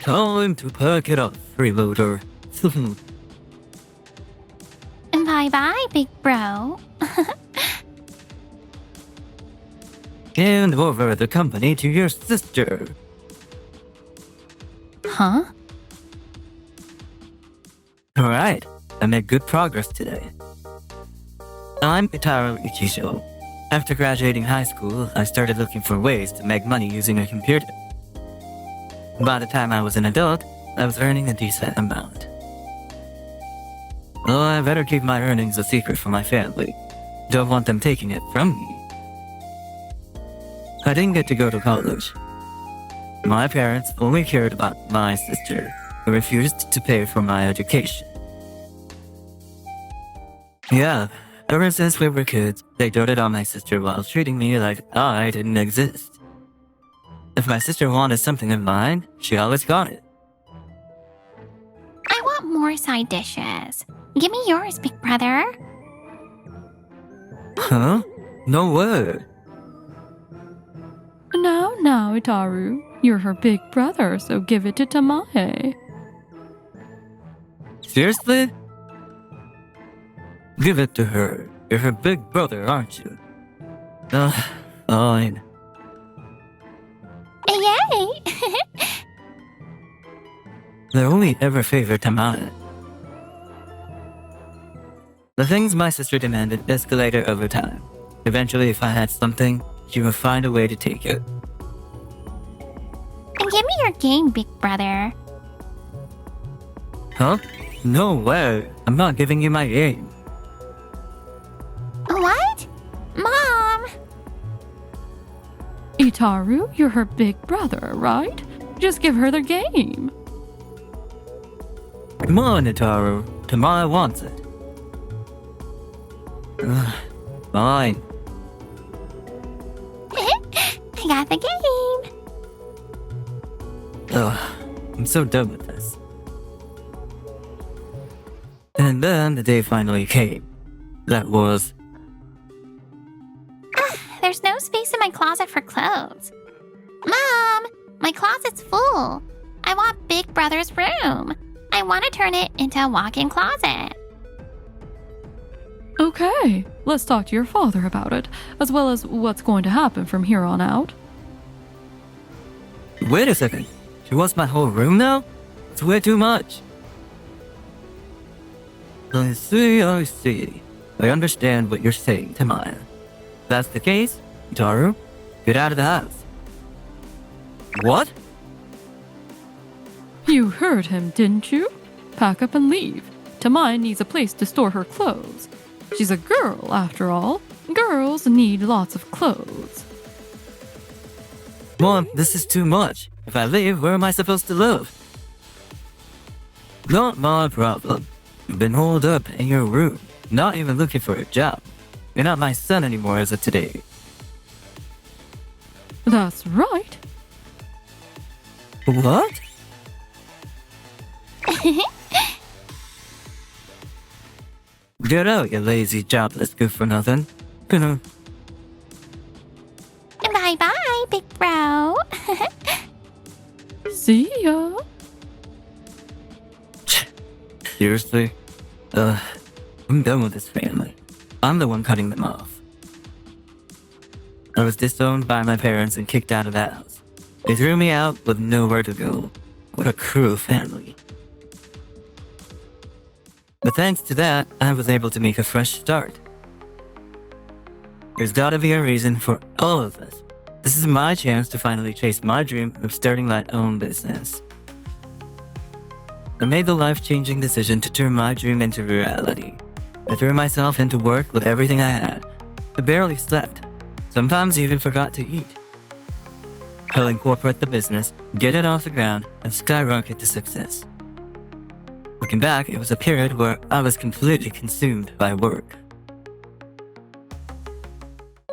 Time to pack it up, freeloader. Bye-bye, big bro. Hand over the company to your sister. Huh? Alright, I made good progress today. I'm Itaro Ichijo. After graduating high school, I started looking for ways to make money using a computer. By the time I was an adult, I was earning a decent amount. Oh, I better keep my earnings a secret from my family. Don't want them taking it from me. I didn't get to go to college. My parents only cared about my sister, who refused to pay for my education. Yeah, ever since we were kids, they doted on my sister while treating me like I didn't exist. If my sister wanted something of mine, she always got it. I want more side dishes. Give me yours, big brother. Huh? No word. Now, Itaru. You're her big brother, so give it to Tamae. Seriously? Give it to her. You're her big brother, aren't you? Fine. Yay! They only ever favor Tamae. The things my sister demanded escalated over time. Eventually, if I had something, she would find a way to take it. Give me your game, big brother. Huh? No way. I'm not giving you my game. What? Mom! Itaru, you're her big brother, right? Just give her the game. Come on, Itaru. Tamae wants it. Fine. I got the game. I'm so done with this. And then the day finally came. That was... There's no space in my closet for clothes. Mom, my closet's full. I want big brother's room. I want to turn it into a walk-in closet. Okay, let's talk to your father about it, as well as what's going to happen from here on out. Wait a second. She wants my whole room now? It's way too much. I see. I understand what you're saying, Tamae. If that's the case, Itaru, get out of the house. What? You heard him, didn't you? Pack up and leave. Tamae needs a place to store her clothes. She's a girl, after all. Girls need lots of clothes. Mom, this is too much. If I leave, where am I supposed to live? Not my problem. You've been holed up in your room, not even looking for a job. You're not my son anymore as of today. That's right. What? Get out, you lazy, jobless good-for-nothing. Bye-bye, big bro. See ya. Seriously? I'm done with this family. I'm the one cutting them off. I was disowned by my parents and kicked out of that house. They threw me out with nowhere to go. What a cruel family. But thanks to that, I was able to make a fresh start. There's gotta be a reason for all of this. This is my chance to finally chase my dream of starting my own business. I made the life-changing decision to turn my dream into reality. I threw myself into work with everything I had. I barely slept. Sometimes even forgot to eat. I'll incorporate the business, get it off the ground, and skyrocket to success. Looking back, it was a period where I was completely consumed by work.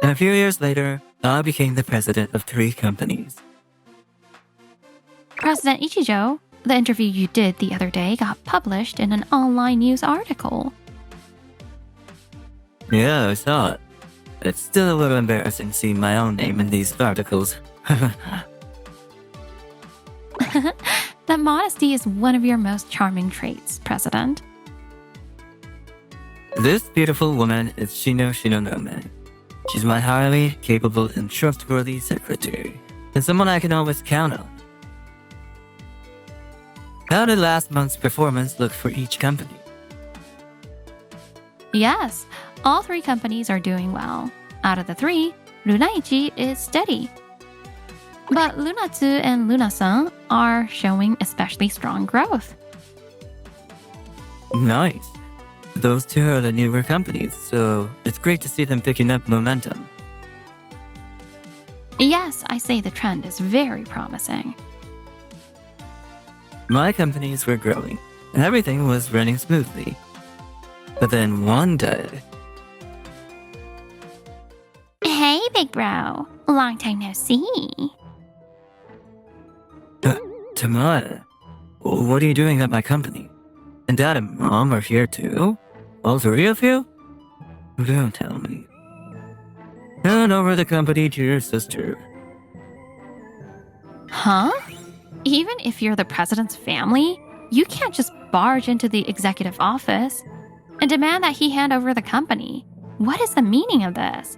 And a few years later, I became the president of 3 companies. President Ichijo, the interview you did the other day got published in an online news article. Yeah, I saw it. It's still a little embarrassing seeing my own name in these articles. that modesty is one of your most charming traits, President. This beautiful woman is Shino Shinonome. She's my highly capable and trustworthy secretary, and someone I can always count on. How did last month's performance look for each company? Yes, all 3 companies are doing well. Out of the 3, Runaichi is steady. But Lunatsu and Lunasan are showing especially strong growth. Nice. Those 2 are the newer companies, so it's great to see them picking up momentum. Yes, I say the trend is very promising. My companies were growing, and everything was running smoothly. But then one day... Hey, big bro. Long time no see. Tamara, what are you doing at my company? And Dad and Mom are here too? All 3 of you? Don't tell me. Hand over the company to your sister. Huh? Even if you're the president's family, you can't just barge into the executive office and demand that he hand over the company. What is the meaning of this?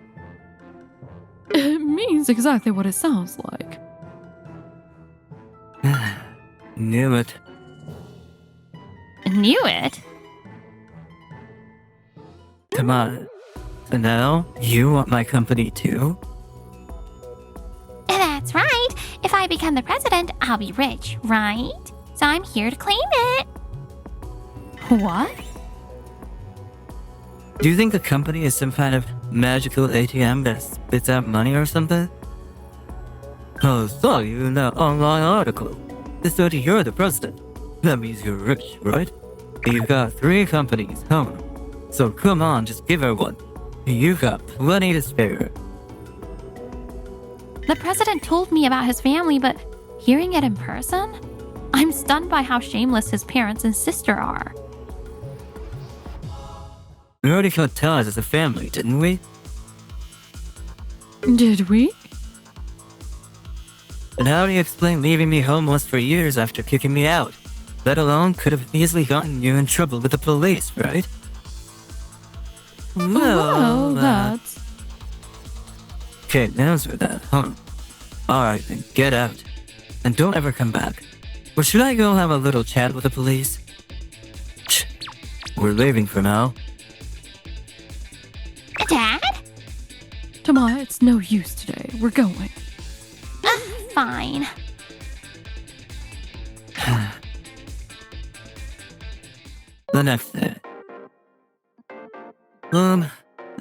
It means exactly what it sounds like. Knew it. Knew it? Come on. So now, you want my company too? That's right. If I become the president, I'll be rich, right? So I'm here to claim it. What? Do you think the company is some kind of magical ATM that spits out money or something? I saw you in that online article. They said you're the president. That means you're rich, right? You've got 3 companies, huh? So come on, just give her one. You've got plenty to spare. The president told me about his family, but hearing it in person? I'm stunned by how shameless his parents and sister are. We already cut ties as a family, didn't we? Did we? And how do you explain leaving me homeless for years after kicking me out? Let alone could have easily gotten you in trouble with the police, right? Well, that's... Okay, answer that, huh? Alright then, get out. And don't ever come back. Or should I go have a little chat with the police? Shh. We're leaving for now. Dad? Tamaya, it's no use today. We're going. Fine. The next day.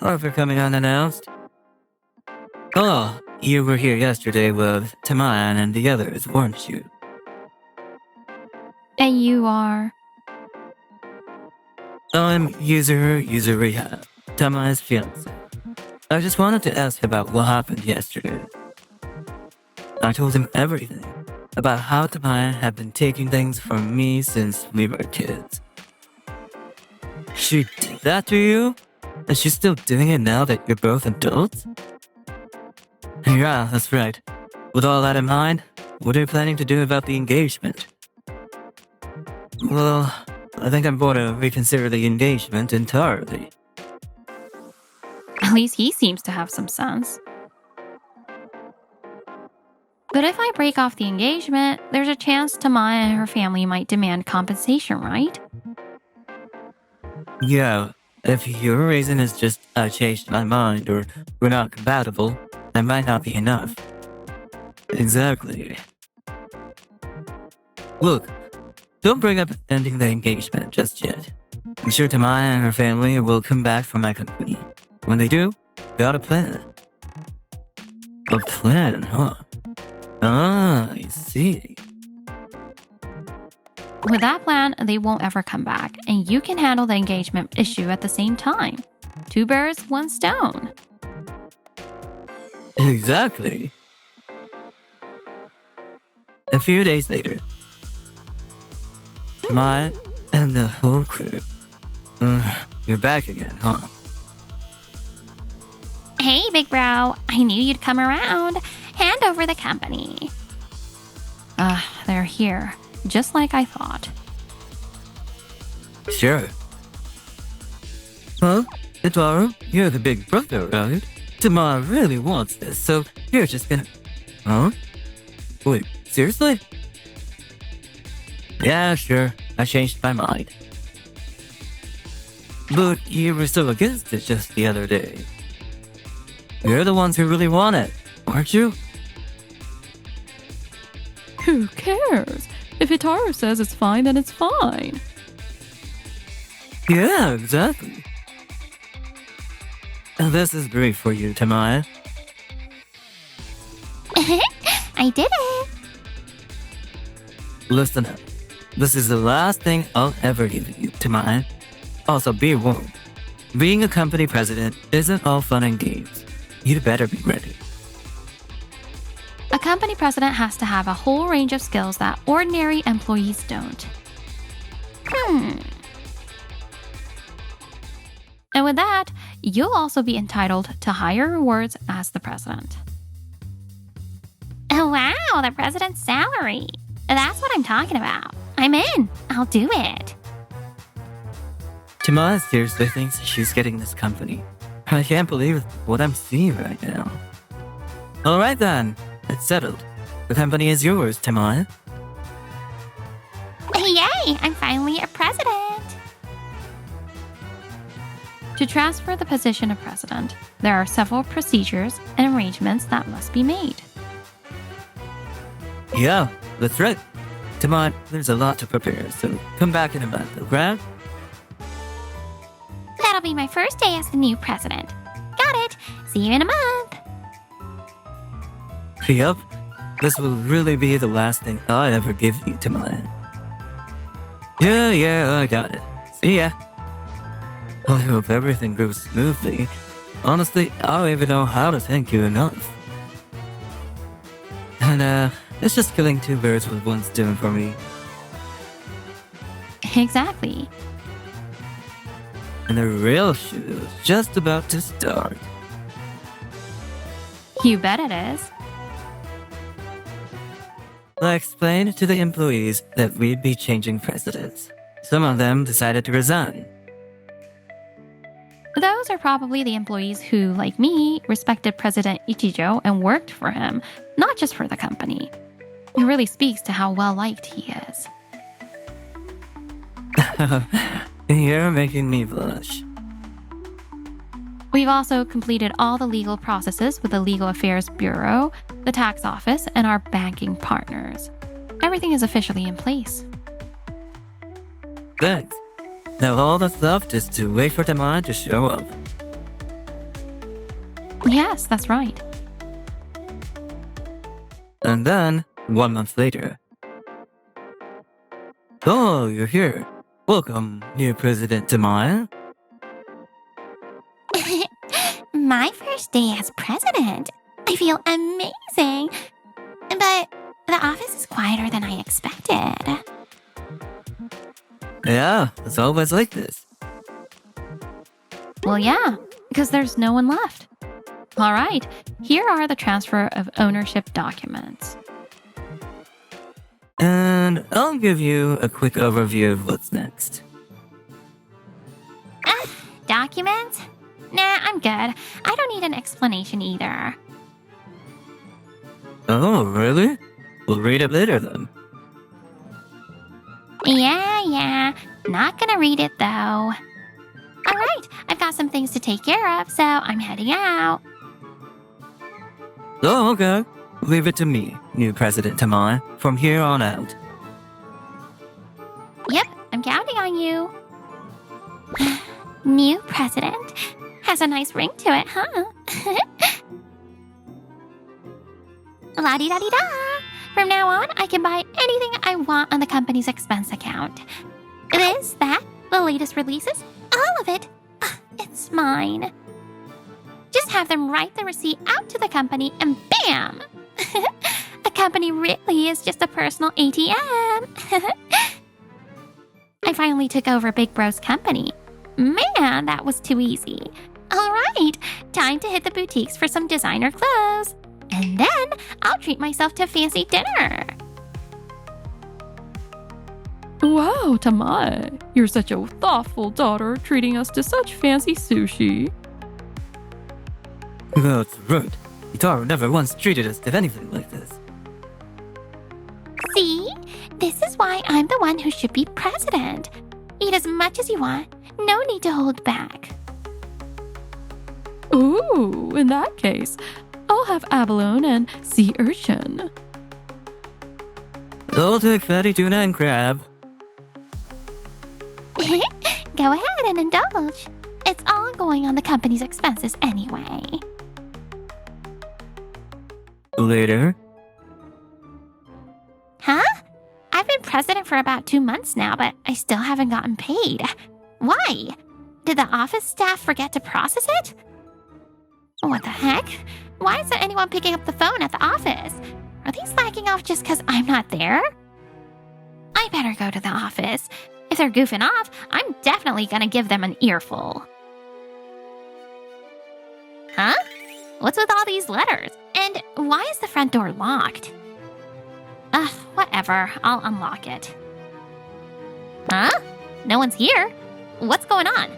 Arthur coming unannounced. Oh, you were here yesterday with Tamayan and the others, weren't you? And you are... I'm User Rehab, Tamaya's fiance. I just wanted to ask about what happened yesterday. I told him everything about how Tamaya had been taking things from me since we were kids. She did that to you? And she's still doing it now that you're both adults? Yeah, that's right. With all that in mind, what are you planning to do about the engagement? Well, I think I'm going to reconsider the engagement entirely. At least he seems to have some sense. But if I break off the engagement, there's a chance Tamaya and her family might demand compensation, right? Yeah, if your reason is just I changed my mind or we're not compatible, that might not be enough. Exactly. Look, don't bring up ending the engagement just yet. I'm sure Tamaya and her family will come back from my company. When they do, got a plan. A plan, huh? Ah, I see. With that plan, they won't ever come back, and you can handle the engagement issue at the same time. 2 birds, 1 stone. Exactly. A few days later, Tamaya and the whole crew. You're back again, huh? Hey, big bro. I knew you'd come around. Hand over the company. They're here. just like I thought. Sure. Huh? Itaru, you're the big brother, right? Tamara really wants this, so you're just gonna... Huh? Wait, seriously? Yeah, sure. I changed my mind. But you were so against it just the other day. You're the ones who really want it, aren't you? Who cares? If Itaru says it's fine, then it's fine. Yeah, exactly. This is great for you, Tamaya. I did it. Listen up. This is the last thing I'll ever give you, Tamaya. Also, be warned. Being a company president isn't all fun and games. You'd better be ready. A company president has to have a whole range of skills that ordinary employees don't. And with that, you'll also be entitled to higher rewards as the president. Oh, wow, the president's salary. That's what I'm talking about. I'm in. I'll do it. Tamaya seriously thinks she's getting this company. I can't believe what I'm seeing right now. Alright then, it's settled. The company is yours, Tamaya. Yay, I'm finally a president. To transfer the position of president, there are several procedures and arrangements that must be made. Yeah, that's right. Tamaya, there's a lot to prepare, so come back in a month, okay? That'll be my first day as the new president. Got it. See you in a month. Yup, this will really be the last thing I ever give you, Tamaya. Yeah, I got it. See ya. I hope everything goes smoothly. Honestly, I don't even know how to thank you enough. And, it's just killing two birds with one stone for me. Exactly. And the real shoot is just about to start. You bet it is. I explained to the employees that we'd be changing presidents. Some of them decided to resign. Those are probably the employees who, like me, respected President Ichijo and worked for him, not just for the company. It really speaks to how well-liked he is. You're making me blush. We've also completed all the legal processes with the Legal Affairs Bureau, the tax office, and our banking partners. Everything is officially in place. Thanks. Now all that's left is to wait for Tamaya to show up. Yes, that's right. And then, 1 month later. Oh, you're here. Welcome, new President Tamaya. My first day as president. I feel amazing. But the office is quieter than I expected. Yeah, it's always like this. Well, yeah, because there's no one left. All right, here are the transfer of ownership documents. And I'll give you a quick overview of what's next. Documents? Nah, I'm good. I don't need an explanation either. Oh, really? We'll read it later then. Yeah. Not gonna read it though. Alright, I've got some things to take care of, so I'm heading out. Oh, okay. Leave it to me, new President Tamaya, from here on out. Yep, I'm counting on you. New president? Has a nice ring to it, huh? La-di-da-di-da! From now on, I can buy anything I want on the company's expense account. This, that, the latest releases, all of it. It's mine. Just have them write the receipt out to the company and bam! The company really is just a personal ATM. I finally took over Big Bro's company. Man, that was too easy. All right, time to hit the boutiques for some designer clothes. And then I'll treat myself to a fancy dinner. Oh, Tamae, you're such a thoughtful daughter, treating us to such fancy sushi. That's right. Itaru never once treated us to anything like this. See? This is why I'm the one who should be president. Eat as much as you want. No need to hold back. Ooh, in that case, I'll have abalone and sea urchin. I'll take fatty tuna and crab. Go ahead and indulge. It's all going on the company's expenses anyway. Later. Huh? I've been president for about 2 months now, but I still haven't gotten paid. Why? Did the office staff forget to process it? What the heck? Why isn't anyone picking up the phone at the office? Are they slacking off just because I'm not there? I better go to the office. If they're goofing off, I'm definitely gonna give them an earful. Huh? What's with all these letters? And why is the front door locked? Ugh, whatever. I'll unlock it. Huh? No one's here? What's going on?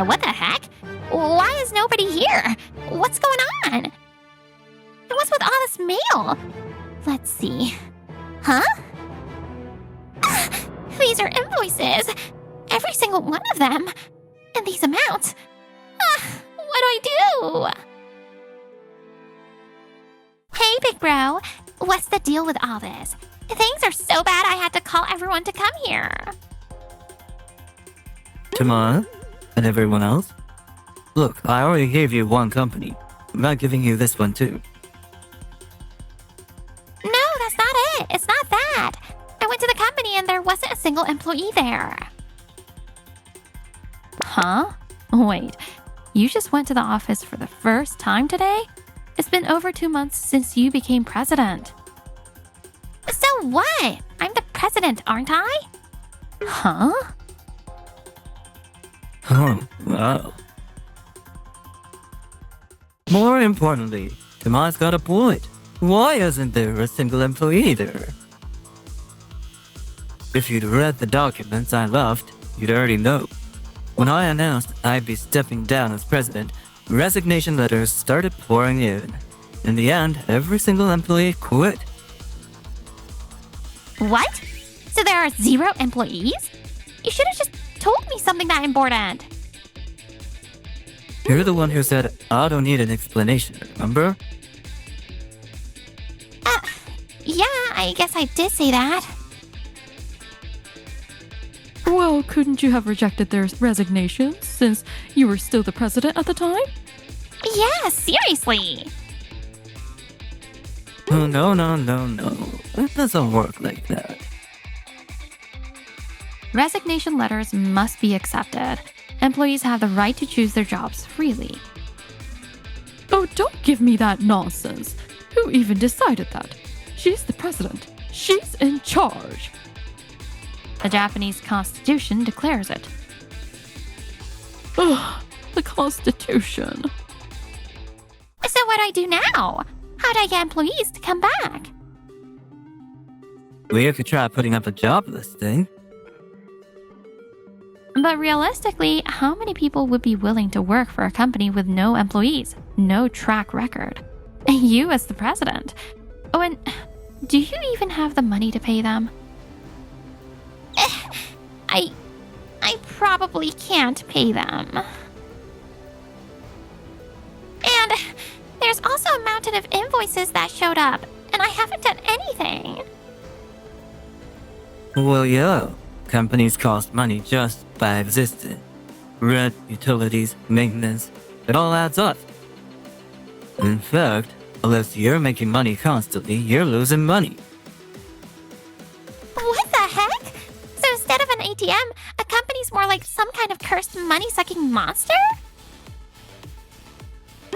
What the heck? Why is nobody here? What's going on? And what's with all this mail? Let's see. Huh? These are invoices. Every single one of them. And these amounts. What do I do? Hey, big bro. What's the deal with all this? Things are so bad I had to call everyone to come here. Tama? And everyone else? Look, I already gave you one company. I'm not giving you this one too. No, that's not it. It's not that. I went to the company and there wasn't a single employee there. Huh? Wait, you just went to the office for the first time today? It's been over 2 months since you became president. So what? I'm the president, aren't I? Huh? Oh, wow. More importantly, Tama's got a point. Why isn't there a single employee there? If you'd read the documents I left, you'd already know. When I announced I'd be stepping down as president, resignation letters started pouring in. In the end, every single employee quit. What? So there are 0 employees? You should have just told me something that important. You're the one who said, I don't need an explanation, remember? Yeah, I guess I did say that. Well, couldn't you have rejected their resignations since you were still the president at the time? Yeah, seriously. Oh, no. It doesn't work like that. Resignation letters must be accepted. Employees have the right to choose their jobs freely. Oh, don't give me that nonsense. Who even decided that? She's the president. She's in charge. The Japanese Constitution declares it. Ugh, the Constitution. So what do I do now? How do I get employees to come back? We could try putting up a job listing. But realistically, how many people would be willing to work for a company with no employees, no track record? And you as the president. Oh, and do you even have the money to pay them? I probably can't pay them. And there's also a mountain of invoices that showed up, and I haven't done anything. Well, yeah. Companies cost money just by existing. Rent, utilities, maintenance, it all adds up. In fact, unless you're making money constantly, you're losing money. What the heck? So instead of an ATM, a company's more like some kind of cursed money-sucking monster?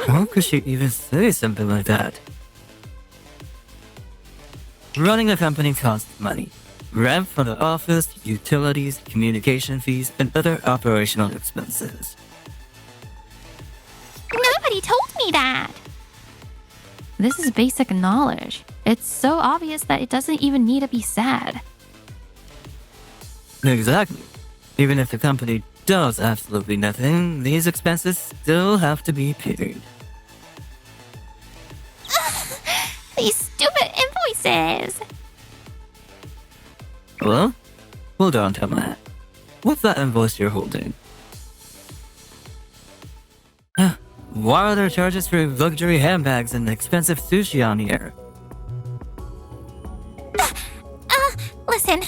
How could she even say something like that? Running a company costs money. Rent for the office, utilities, communication fees, and other operational expenses. Nobody told me that. This is basic knowledge. It's so obvious that it doesn't even need to be said. Exactly. Even if the company does absolutely nothing, these expenses still have to be paid. These stupid invoices! Well, hold on, Tama. What's that invoice you're holding? Why are there charges for luxury handbags and expensive sushi on here? Listen,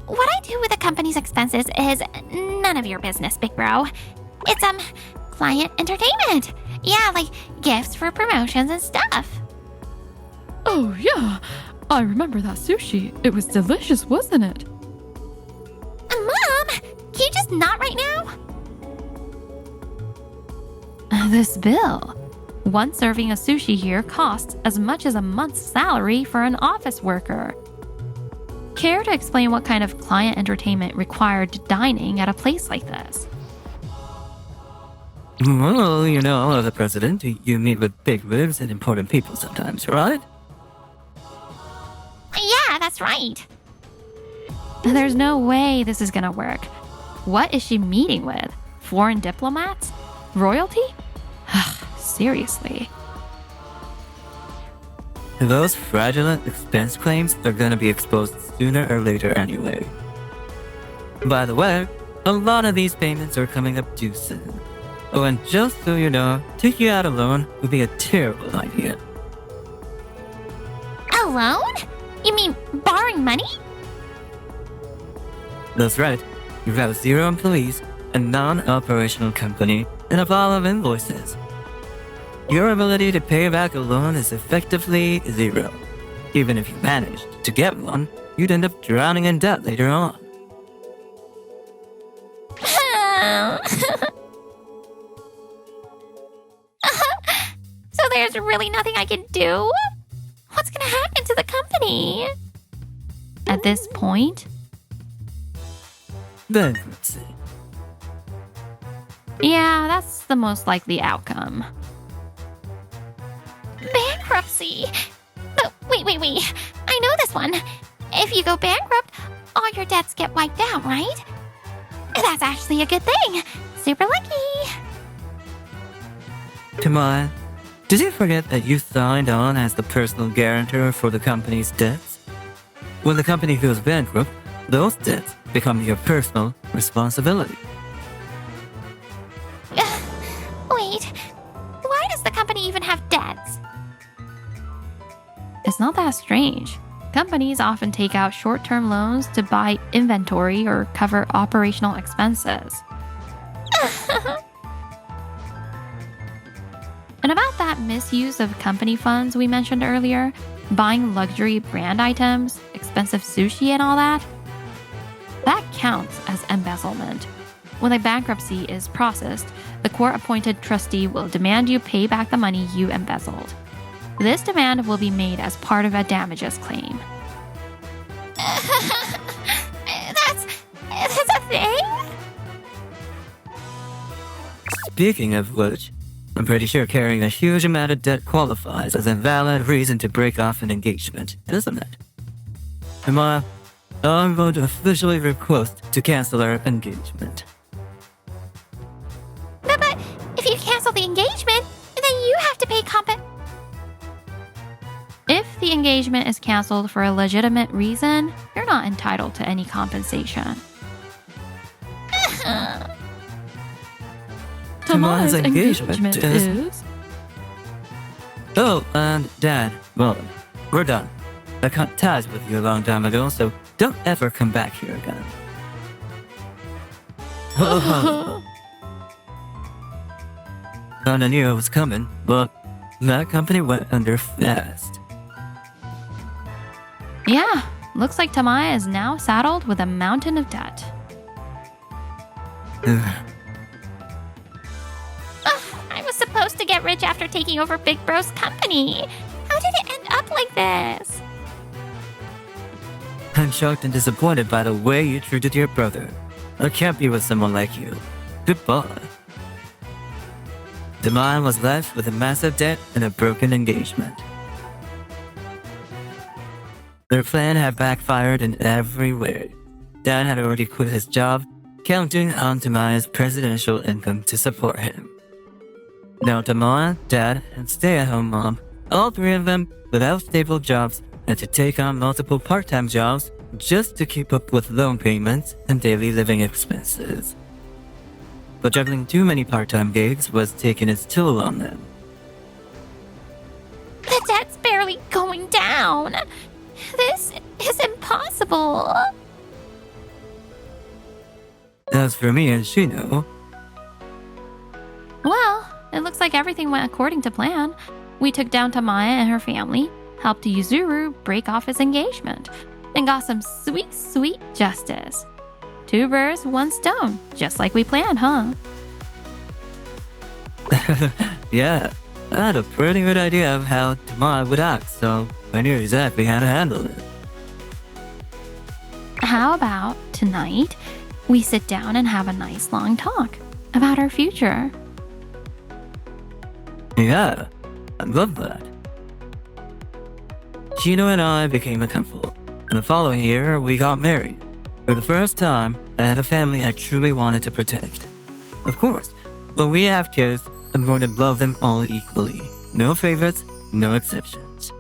what I do with the company's expenses is none of your business, big bro. It's, client entertainment. Yeah, like gifts for promotions and stuff. Oh, yeah. I remember that sushi. It was delicious, wasn't it? Mom, can you just not right now? This bill. One serving of sushi here costs as much as a month's salary for an office worker. Care to explain what kind of client entertainment required dining at a place like this? Well, you know, as a president, you meet with big wigs and important people sometimes, right? Yeah, that's right. There's no way this is gonna work. What is she meeting with? Foreign diplomats? Royalty? Seriously. Those fraudulent expense claims are gonna be exposed sooner or later anyway. By the way, a lot of these payments are coming up due soon. Oh, and just so you know, taking out a loan would be a terrible idea. A loan? You mean borrowing money? That's right. You have 0 employees, a non-operational company, and a pile of invoices. Your ability to pay back a loan is effectively 0. Even if you managed to get one, you'd end up drowning in debt later on. So there's really nothing I can do? What's gonna happen to the company? At this point, Bankruptcy. yeah, that's the most likely outcome. Bankruptcy. But wait. I know this one. If you go bankrupt, all your debts get wiped out, right? That's actually a good thing. Super lucky. Come on. Did you forget that you signed on as the personal guarantor for the company's debts? When the company goes bankrupt, those debts become your personal responsibility. Wait. Why does the company even have debts? It's not that strange. Companies often take out short-term loans to buy inventory or cover operational expenses. And about that misuse of company funds we mentioned earlier, buying luxury brand items, expensive sushi and all that, that counts as embezzlement. When a bankruptcy is processed, the court-appointed trustee will demand you pay back the money you embezzled. This demand will be made as part of a damages claim. That's a thing? Speaking of which, I'm pretty sure carrying a huge amount of debt qualifies as a valid reason to break off an engagement, isn't it? Amaya, I'm going to officially request to cancel our engagement. But if you cancel the engagement, then you have to pay If the engagement is canceled for a legitimate reason, you're not entitled to any compensation. Tamaya's engagement is... Oh, and Dad, well, we're done. I cut ties with you a long time ago, so don't ever come back here again. Kinda knew it was coming, but that company went under fast. Yeah, looks like Tamaya is now saddled with a mountain of debt. I was supposed to get rich after taking over Big Bro's company. How did it end up like this? I'm shocked and disappointed by the way you treated your brother. I can't be with someone like you. Goodbye. Tamaya was left with a massive debt and a broken engagement. Their plan had backfired in every way. Dad had already quit his job, counting on Tamaya's presidential income to support him. Now Tamaya, Dad, and stay-at-home mom, all three of them without stable jobs, had to take on multiple part-time jobs just to keep up with loan payments and daily living expenses. But juggling too many part-time gigs was taking its toll on them. The debt's barely going down. This is impossible. As for me and Shino, Well, it looks like everything went according to plan. We took down Tamaya and her family, helped Yuzuru break off his engagement, and got some sweet, sweet justice. 2 birds, 1 stone, just like we planned, huh? yeah, I had a pretty good idea of how Tamaya would act, so I knew exactly how to handle it. How about tonight we sit down and have a nice long talk about our future? Yeah, I love that. Shino and I became a couple, and the following year we got married. For the first time, I had a family I truly wanted to protect. Of course, when we have kids, I'm going to love them all equally. No favorites, no exceptions.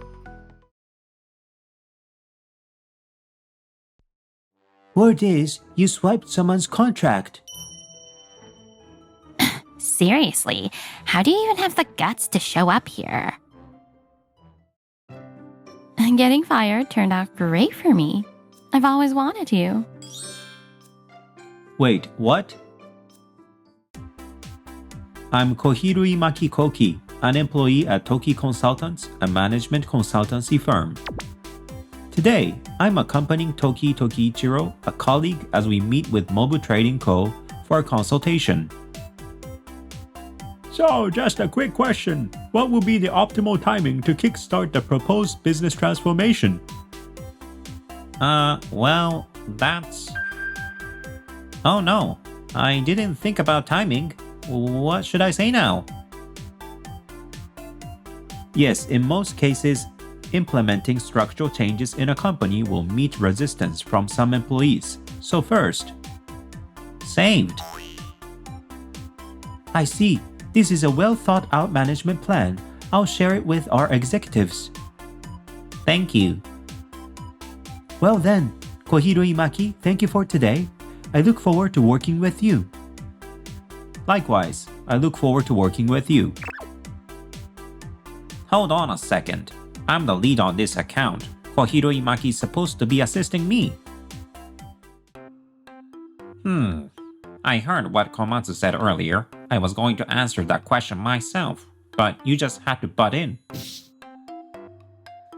Word is, you swiped someone's contract. Seriously, how do you even have the guts to show up here? And getting fired turned out great for me. I've always wanted you. Wait, what? I'm Kohirui Maki Koki, an employee at Toki Consultants, a management consultancy firm. Today, I'm accompanying Toki Tokiichiro, a colleague, as we meet with Mobu Trading Co. for a consultation. So, just a quick question. What will be the optimal timing to kickstart the proposed business transformation? Well, that's... Oh no, I didn't think about timing. What should I say now? Yes, in most cases, implementing structural changes in a company will meet resistance from some employees. So first, saved. I see. This is a well-thought-out management plan. I'll share it with our executives. Thank you. Well then, Kohirui Maki, thank you for today. I look forward to working with you. Likewise, I look forward to working with you. Hold on a second. I'm the lead on this account. Kohirui Maki is supposed to be assisting me. I heard what Komatsu said earlier. I was going to answer that question myself, but you just had to butt in.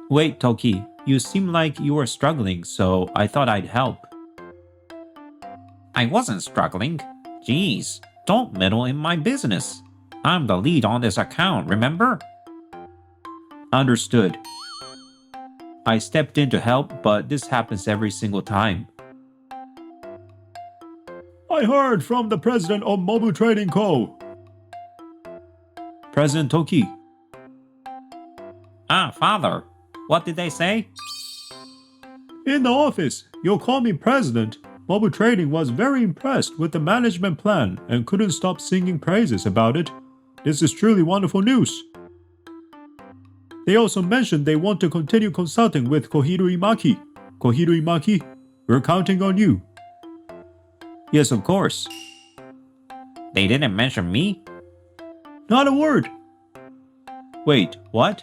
Wait, Toki, you seem like you were struggling, so I thought I'd help. I wasn't struggling. Jeez, don't meddle in my business. I'm the lead on this account, remember? Understood. I stepped in to help, but this happens every single time. I heard from the president of Mobu Trading Co. President Toki. Ah, father. What did they say? In the office, you'll call me president. Mobu Trading was very impressed with the management plan and couldn't stop singing praises about it. This is truly wonderful news. They also mentioned they want to continue consulting with Kohirui Maki. Kohirui Maki, we're counting on you. Yes, of course. They didn't mention me? Not a word. Wait, what?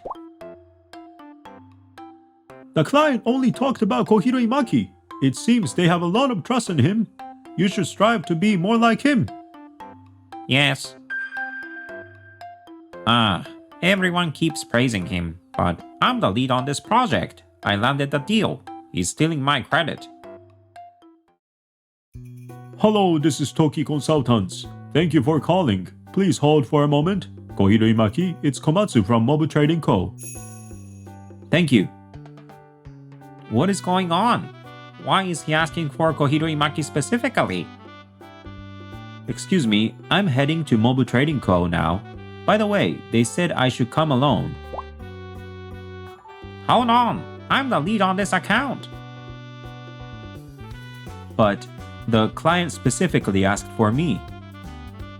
The client only talked about Kohirui Maki. It seems they have a lot of trust in him. You should strive to be more like him. Yes. Everyone keeps praising him, but I'm the lead on this project. I landed the deal. He's stealing my credit. Hello, this is Toki Consultants. Thank you for calling. Please hold for a moment. Kohirui Maki, it's Komatsu from Mobu Trading Co. Thank you. What is going on? Why is he asking for Kohirui Maki specifically? Excuse me, I'm heading to Mobu Trading Co. now. By the way, they said I should come alone. Hold on, I'm the lead on this account. but the client specifically asked for me.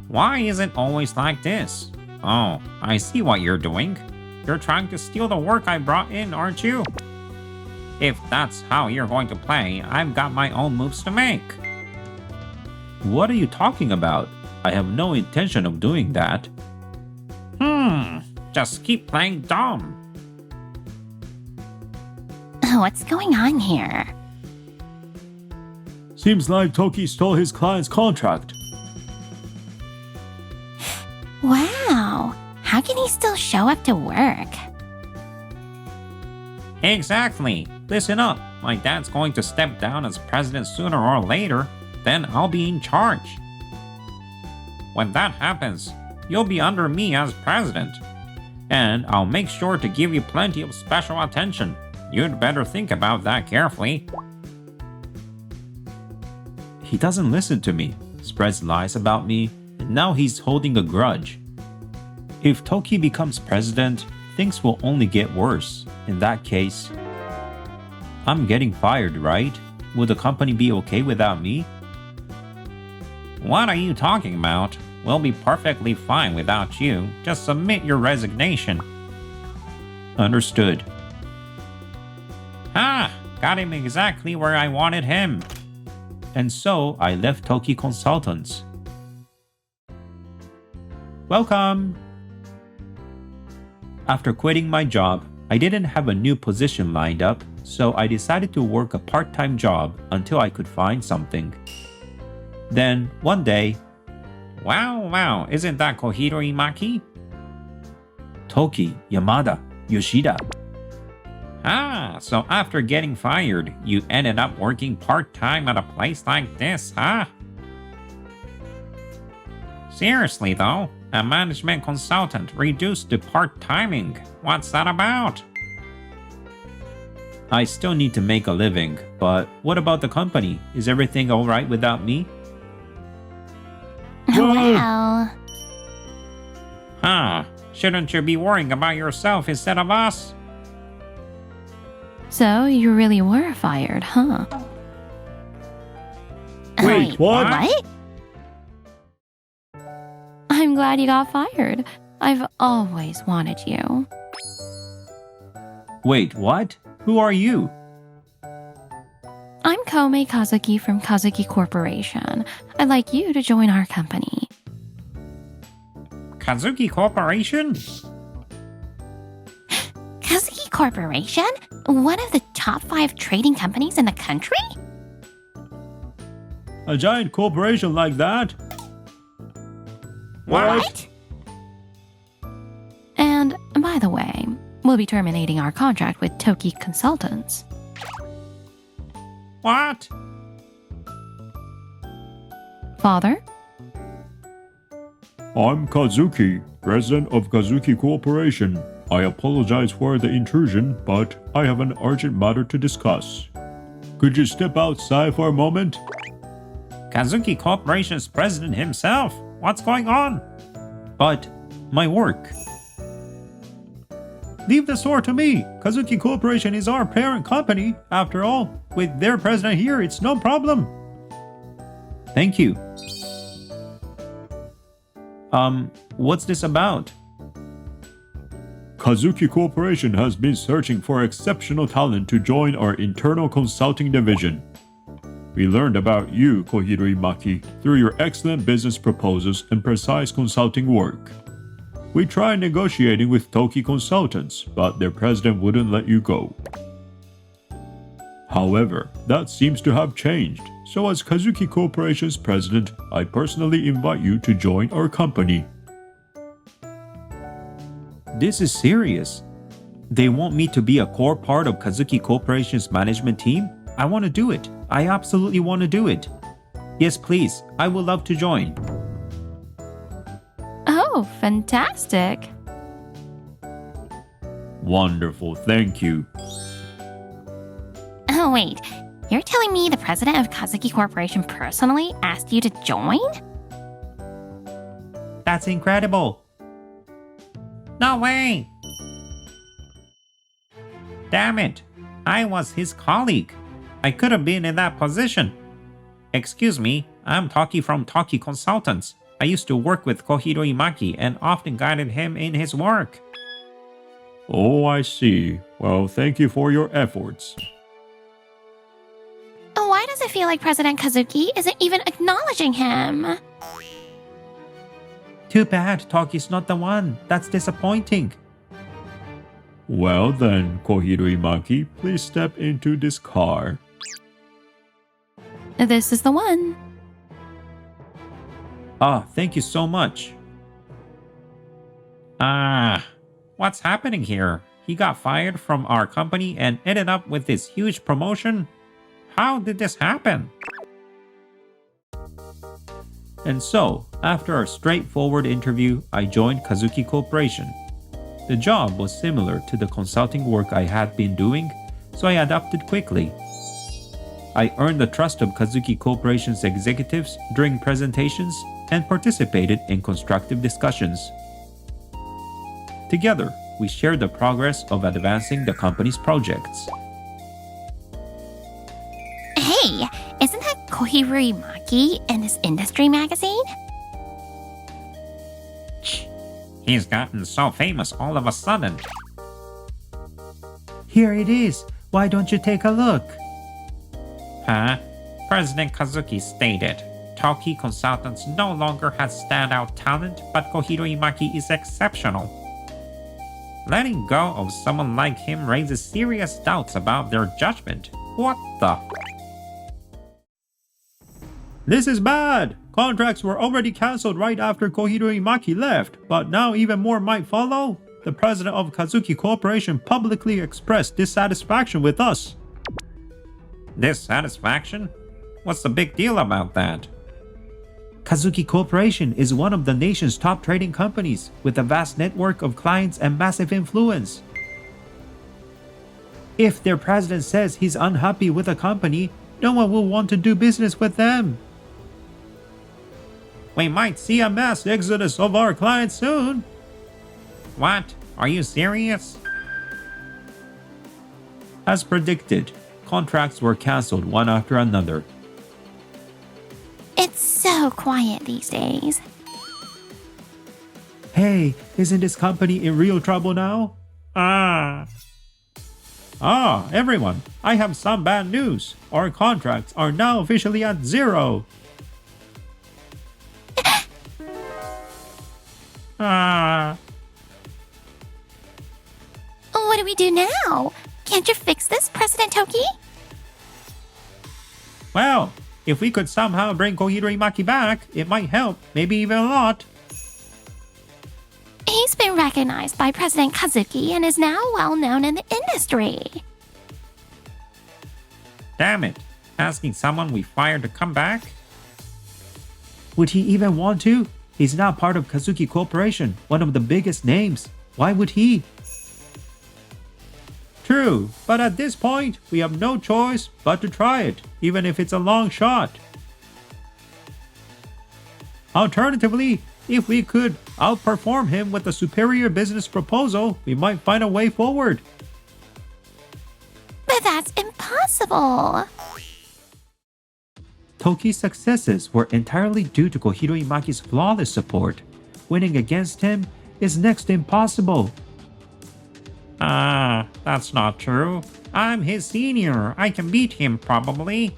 Why is it always like this? Oh, I see what you're doing. You're trying to steal the work I brought in, aren't you? If that's how you're going to play, I've got my own moves to make. What are you talking about? I have no intention of doing that. Just keep playing dumb. What's going on here? Seems like Toki stole his client's contract. Wow, how can he still show up to work? Exactly. Listen up. My dad's going to step down as president sooner or later. Then I'll be in charge. When that happens, you'll be under me as president. And I'll make sure to give you plenty of special attention. You'd better think about that carefully. He doesn't listen to me, spreads lies about me, and now he's holding a grudge. If Toki becomes president, things will only get worse. In that case, I'm getting fired, right? Will the company be okay without me? What are you talking about? We'll be perfectly fine without you. Just submit your resignation. Understood. Got him exactly where I wanted him. And so I left Toki Consultants. Welcome! After quitting my job, I didn't have a new position lined up, so I decided to work a part-time job until I could find something. Then, one day, Wow, isn't that Kohiro Imaki? Toki, Yamada, Yoshida. So after getting fired, you ended up working part-time at a place like this, huh? Seriously though, a management consultant reduced to part-timing. What's that about? I still need to make a living, but what about the company? Is everything alright without me? Well, Shouldn't you be worrying about yourself instead of us? So you really were fired, huh? Wait, what? What? I'm glad you got fired. I've always wanted you. Wait, what? Who are you? I'm Kome Kazuki from Kazuki Corporation. I'd like you to join our company. Kazuki Corporation? Kazuki Corporation? One of the top 5 trading companies in the country? A giant corporation like that? What? And by the way, we'll be terminating our contract with Toki Consultants. What? Father? I'm Kazuki, president of Kazuki Corporation. I apologize for the intrusion, but I have an urgent matter to discuss. Could you step outside for a moment? Kazuki Corporation's president himself? What's going on? But my work. Leave the store to me. Kazuki Corporation is our parent company. After all, with their president here, it's no problem. Thank you. What's this about? Kazuki Corporation has been searching for exceptional talent to join our internal consulting division. We learned about you, Kohiro Imaki, through your excellent business proposals and precise consulting work. We tried negotiating with Toki Consultants, but their president wouldn't let you go. However, that seems to have changed, so as Kazuki Corporation's president, I personally invite you to join our company. This is serious. They want me to be a core part of Kazuki Corporation's management team? I want to do it. I absolutely want to do it. Yes, please. I would love to join. Oh, fantastic. Wonderful, thank you. Oh, wait. You're telling me the president of Kazuki Corporation personally asked you to join? That's incredible. No way! Damn it! I was his colleague. I could have been in that position. Excuse me, I'm Toki from Toki Consultants. I used to work with Kohiro Imaki and often guided him in his work. Oh, I see. Well, thank you for your efforts. Why does it feel like President Kazuki isn't even acknowledging him? Too bad Toki's not the one. That's disappointing. Well then, Kohiro Imaki, please step into this car. This is the one. Ah, thank you so much. What's happening here? He got fired from our company and ended up with this huge promotion? How did this happen? And so, after our straightforward interview, I joined Kazuki Corporation. The job was similar to the consulting work I had been doing, so I adapted quickly. I earned the trust of Kazuki Corporation's executives during presentations and participated in constructive discussions. Together, we shared the progress of advancing the company's projects. Hey, isn't that Kohiro Imaki in this industry magazine? He's gotten so famous all of a sudden. Here it is. Why don't you take a look? Huh? President Kazuki stated, Toki Consultants no longer has standout talent, but Kohiro Imaki is exceptional. Letting go of someone like him raises serious doubts about their judgment. What the? This is bad! Contracts were already cancelled right after Kohiro Imaki left, but now even more might follow? The president of Kazuki Corporation publicly expressed dissatisfaction with us. Dissatisfaction? What's the big deal about that? Kazuki Corporation is one of the nation's top trading companies with a vast network of clients and massive influence. If their president says he's unhappy with a company, no one will want to do business with them. We might see a mass exodus of our clients soon. What? Are you serious? As predicted, contracts were cancelled one after another. It's so quiet these days. Hey, isn't this company in real trouble now? Everyone, I have some bad news. Our contracts are now officially at 0. What do we do now? Can't you fix this, President Toki? Well, if we could somehow bring Kohiro Imaki back, it might help, maybe even a lot. He's been recognized by President Kazuki and is now well known in the industry. Damn it. Asking someone we fired to come back? Would he even want to? He's now part of Kazuki Corporation, one of the biggest names. Why would he? True, but at this point, we have no choice but to try it, even if it's a long shot. Alternatively, if we could outperform him with a superior business proposal, we might find a way forward. But that's impossible. Toki's successes were entirely due to Kohiro Imaki's flawless support. Winning against him is next to impossible. That's not true. I'm his senior. I can beat him probably.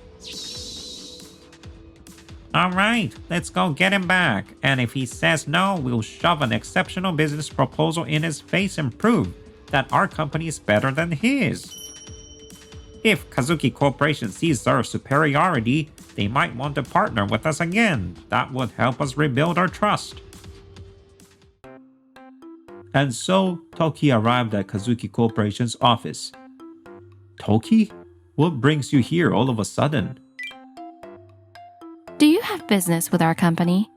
Alright, let's go get him back. And if he says no, we'll shove an exceptional business proposal in his face and prove that our company is better than his. If Kazuki Corporation sees our superiority, they might want to partner with us again. That would help us rebuild our trust. And so, Toki arrived at Kazuki Corporation's office. Toki? What brings you here all of a sudden? Do you have business with our company?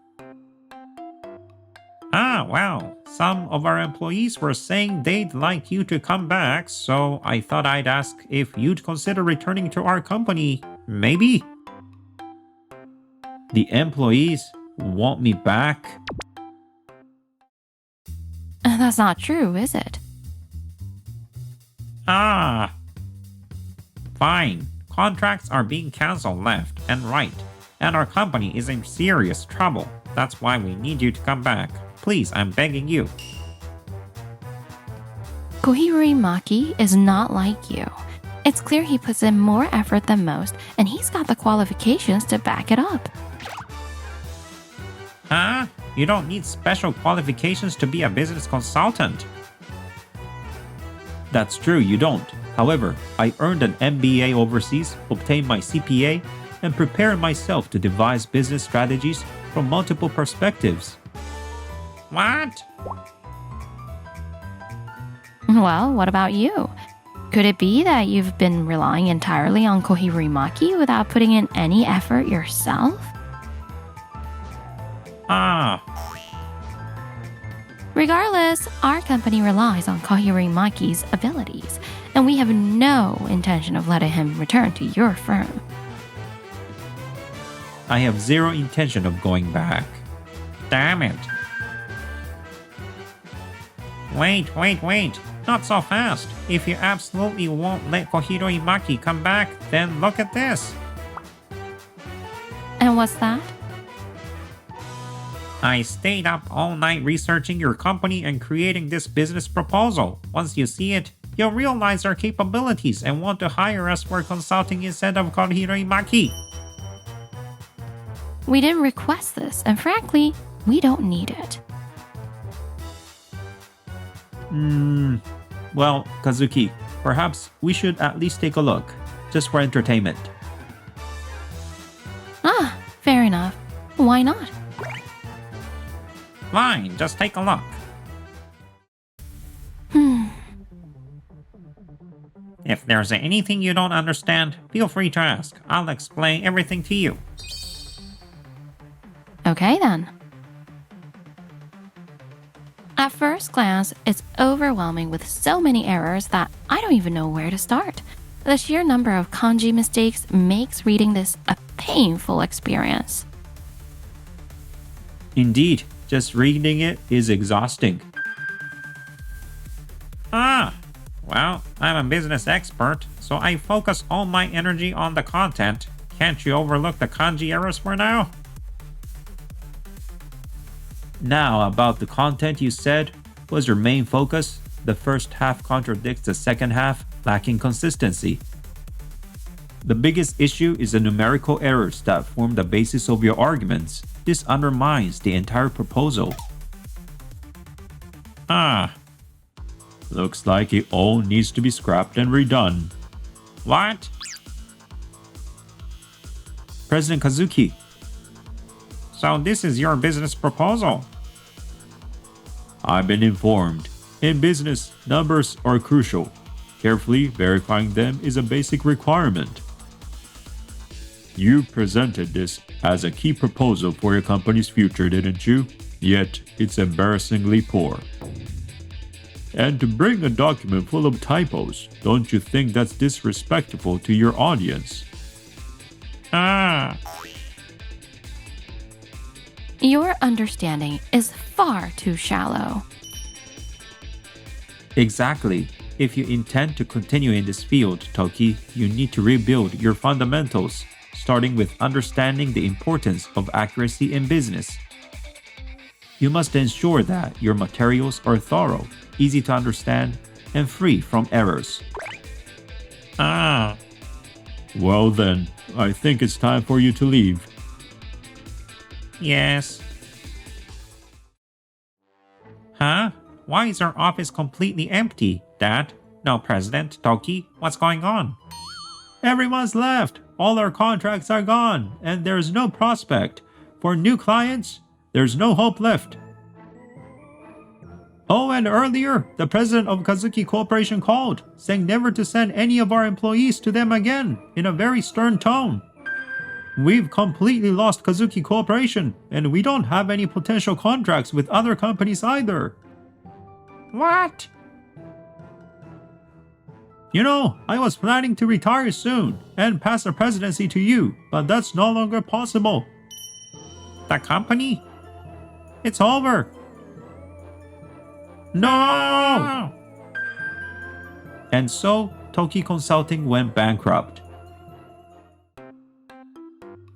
Well, some of our employees were saying they'd like you to come back, so I thought I'd ask if you'd consider returning to our company. Maybe? The employees want me back? That's not true, is it? Fine. Contracts are being cancelled left and right. and our company is in serious trouble. That's why we need you to come back. Please, I'm begging you. Kohiri Maki is not like you. It's clear he puts in more effort than most, and he's got the qualifications to back it up. Huh? You don't need special qualifications to be a business consultant. That's true, you don't. However, I earned an MBA overseas, obtained my CPA, and prepared myself to devise business strategies from multiple perspectives. What? Well, what about you? Could it be that you've been relying entirely on Kohiri Maki without putting in any effort yourself? Ah, Regardless, our company relies on Kohiri Maki's abilities, and we have no intention of letting him return to your firm. I have zero intention of going back. damn it. Wait. Not so fast. If you absolutely won't let Kohiro Maki come back, then look at this. And what's that? I stayed up all night researching your company and creating this business proposal. Once you see it, you'll realize our capabilities and want to hire us for consulting instead of Kohiro Maki. We didn't request this, and frankly, we don't need it. Well, Kazuki, perhaps we should at least take a look, just for entertainment. Ah, fair enough. Why not? Fine, just take a look. If there's anything you don't understand, feel free to ask. I'll explain everything to you. Okay then. At first glance, it's overwhelming with so many errors that I don't even know where to start. The sheer number of kanji mistakes makes reading this a painful experience. Indeed, just reading it is exhausting. Well, I'm a business expert, so I focus all my energy on the content. Can't you overlook the kanji errors for now? Now, about the content you said was your main focus, the first half contradicts the second half, lacking consistency. The biggest issue is the numerical errors that form the basis of your arguments. This undermines the entire proposal. Looks like it all needs to be scrapped and redone. What? President Kazuki, So this is your business proposal? I've been informed. In business, numbers are crucial. Carefully verifying them is a basic requirement. You presented this as a key proposal for your company's future, didn't you? Yet, it's embarrassingly poor. And to bring a document full of typos, don't you think that's disrespectful to your audience? Your understanding is far too shallow. Exactly. If you intend to continue in this field, Toki, you need to rebuild your fundamentals, starting with understanding the importance of accuracy in business. You must ensure that your materials are thorough, easy to understand, and free from errors. Well then, I think it's time for you to leave. Yes. Huh? Why is our office completely empty, Dad? No President, Toki, what's going on? Everyone's left. All our contracts are gone, and there's no prospect. For new clients, there's no hope left. Oh, and earlier, the president of Kazuki Corporation called, saying never to send any of our employees to them again, in a very stern tone. We've completely lost Kazuki Corporation, and we don't have any potential contracts with other companies either. What? You know, I was planning to retire soon and pass the presidency to you, but that's no longer possible. The company? It's over. No! And so, Toki Consulting went bankrupt.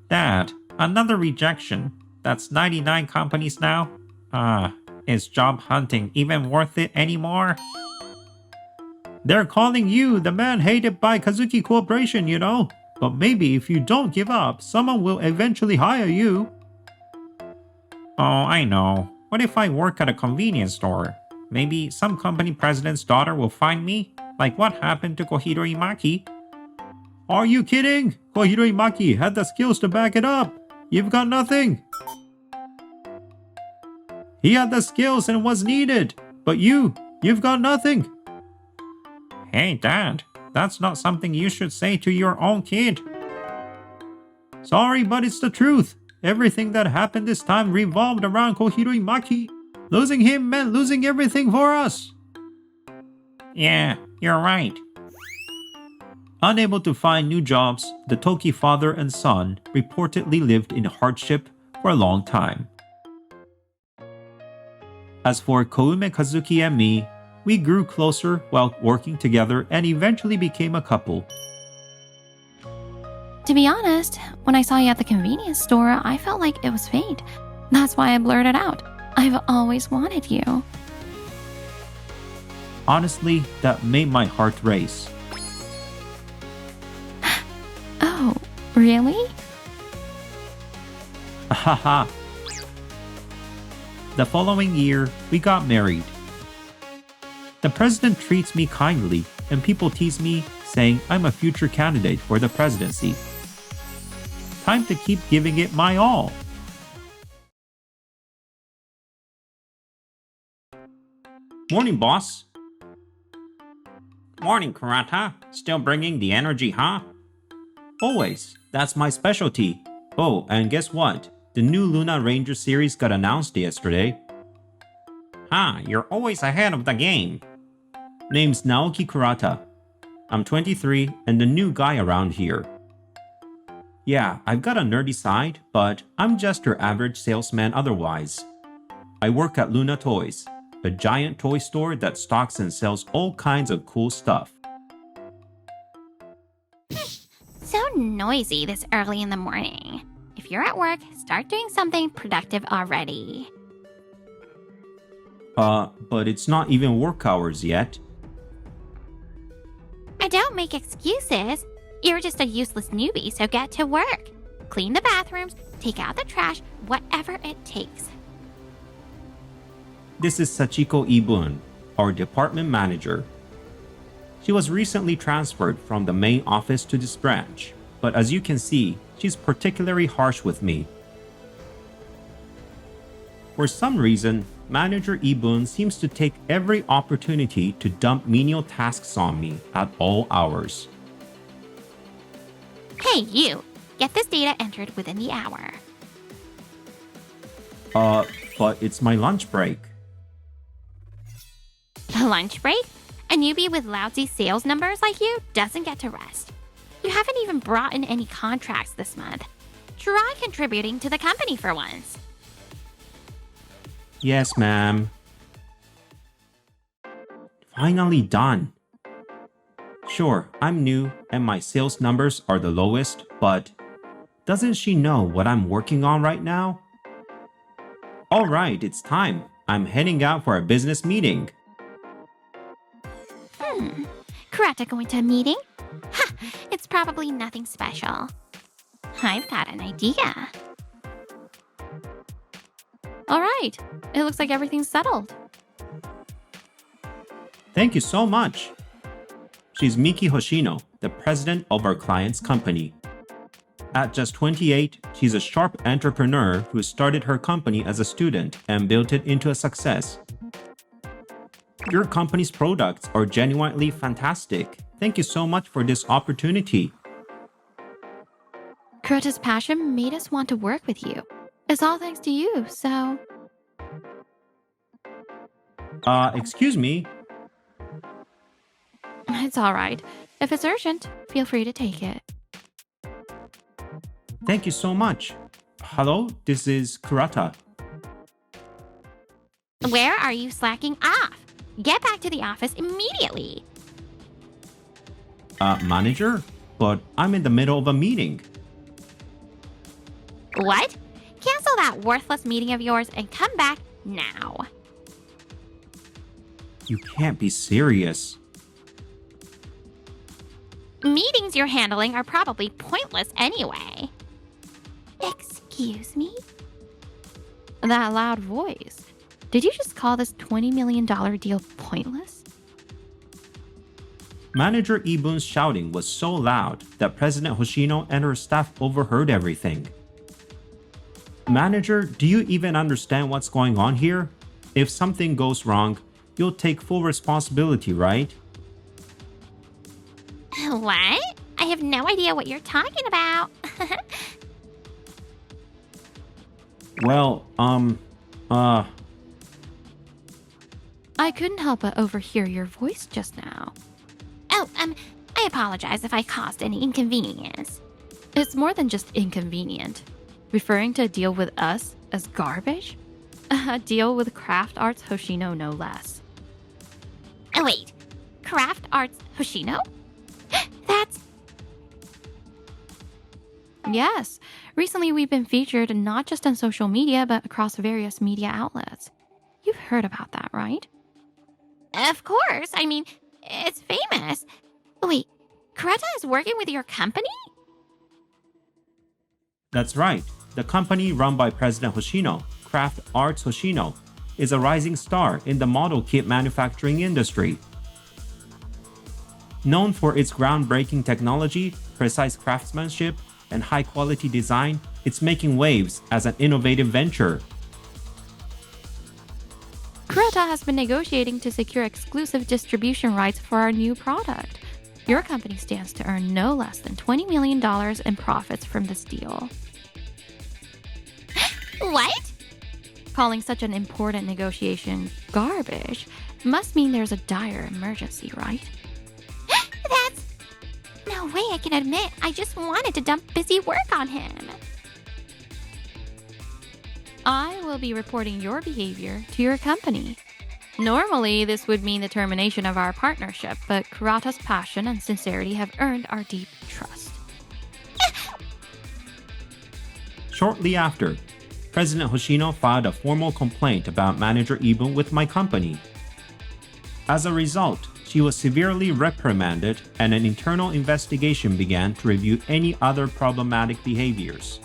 Dad, Another rejection. That's 99 companies now? Is job hunting even worth it anymore? They're calling you the man hated by Kazuki Corporation, you know. But maybe if you don't give up, someone will eventually hire you. Oh, I know. What if I work at a convenience store? Maybe some company president's daughter will find me? Like what happened to Kohiro Imaki? Are you kidding? Kohiro Imaki had the skills to back it up. You've got nothing. He had the skills and was needed. But you've got nothing. Hey, Dad. That's not something you should say to your own kid. Sorry, but it's the truth. Everything that happened this time revolved around Kohiro Imaki. Losing him meant losing everything for us. Yeah, you're right. Unable to find new jobs, the Toki father and son reportedly lived in hardship for a long time. As for Koume Kazuki and me, we grew closer while working together and eventually became a couple. To be honest, when I saw you at the convenience store, I felt like it was fate. That's why I blurted out, I've always wanted you. Honestly, that made my heart race. Oh, really? Haha. The following year, we got married. The president treats me kindly, and people tease me, saying I'm a future candidate for the presidency. Time to keep giving it my all. Morning, boss. Morning, Kurata. Still bringing the energy, huh? Always. That's my specialty. Oh, and guess what? The new Luna Ranger series got announced yesterday. You're always ahead of the game. Name's Naoki Kurata. I'm 23 and the new guy around here. Yeah, I've got a nerdy side, but I'm just your average salesman otherwise. I work at Luna Toys, a giant toy store that stocks and sells all kinds of cool stuff. So noisy this early in the morning. If you're at work, start doing something productive already. But it's not even work hours yet. I don't make excuses. You're just a useless newbie, so get to work. Clean the bathrooms, take out the trash, whatever it takes. This is Sachiko Iibun, our department manager. She was recently transferred from the main office to this branch, but as you can see, she's particularly harsh with me. For some reason, Manager Iibun seems to take every opportunity to dump menial tasks on me at all hours. Hey, you! Get this data entered within the hour. But it's my lunch break. Lunch break? A newbie with lousy sales numbers like you doesn't get to rest. You haven't even brought in any contracts this month. Try contributing to the company for once. Yes, ma'am. Finally done. Sure, I'm new and my sales numbers are the lowest, but doesn't she know what I'm working on right now? Alright, it's time. I'm heading out for a business meeting. Kurata going to a meeting? Ha! It's probably nothing special. I've got an idea. All right, it looks like everything's settled. Thank you so much. She's Miki Hoshino, the president of our client's company. At just 28, she's a sharp entrepreneur who started her company as a student and built it into a success. Your company's products are genuinely fantastic. Thank you so much for this opportunity. Kurata's passion made us want to work with you. It's all thanks to you, so... Excuse me? It's all right. If it's urgent, feel free to take it. Thank you so much. Hello, this is Kurata. Where are you slacking off? Get back to the office immediately. Manager? But I'm in the middle of a meeting. What? Cancel that worthless meeting of yours and come back now. You can't be serious. Meetings you're handling are probably pointless anyway. Excuse me? That loud voice. Did you just call this $20 million deal pointless? Manager Iibun's shouting was so loud that President Hoshino and her staff overheard everything. Manager, do you even understand what's going on here? If something goes wrong, you'll take full responsibility, right? What? I have no idea what you're talking about. Well, I couldn't help but overhear your voice just now. Oh, I apologize if I caused any inconvenience. It's more than just inconvenient. Referring to a deal with us as garbage? A deal with Craft Arts Hoshino, no less. Oh, wait. Craft Arts Hoshino? That's... Yes, recently we've been featured not just on social media, but across various media outlets. You've heard about that, right? Of course. I mean, it's famous. Wait, Kurata is working with your company? that's right. The company run by President Hoshino, Craft Arts Hoshino, is a rising star in the model kit manufacturing industry. Known for its groundbreaking technology, precise craftsmanship, and high-quality design, it's making waves as an innovative venture. Kurata has been negotiating to secure exclusive distribution rights for our new product. Your company stands to earn no less than $20 million in profits from this deal. What? Calling such an important negotiation garbage must mean there's a dire emergency, right? That's... No way I can admit I just wanted to dump busy work on him. I will be reporting your behavior to your company. Normally, this would mean the termination of our partnership, but Kurata's passion and sincerity have earned our deep trust. Shortly after, President Hoshino filed a formal complaint about Manager Iibun with my company. As a result, she was severely reprimanded and an internal investigation began to review any other problematic behaviors.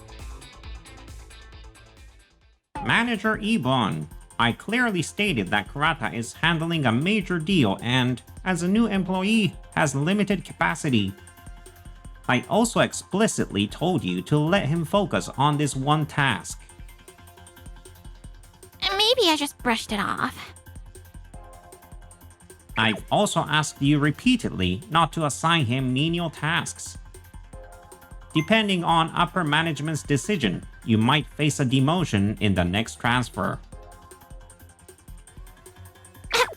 Manager Iibun, I clearly stated that Kurata is handling a major deal and, as a new employee, has limited capacity. I also explicitly told you to let him focus on this one task. Maybe I just brushed it off. I've also asked you repeatedly not to assign him menial tasks. Depending on upper management's decision, you might face a demotion in the next transfer.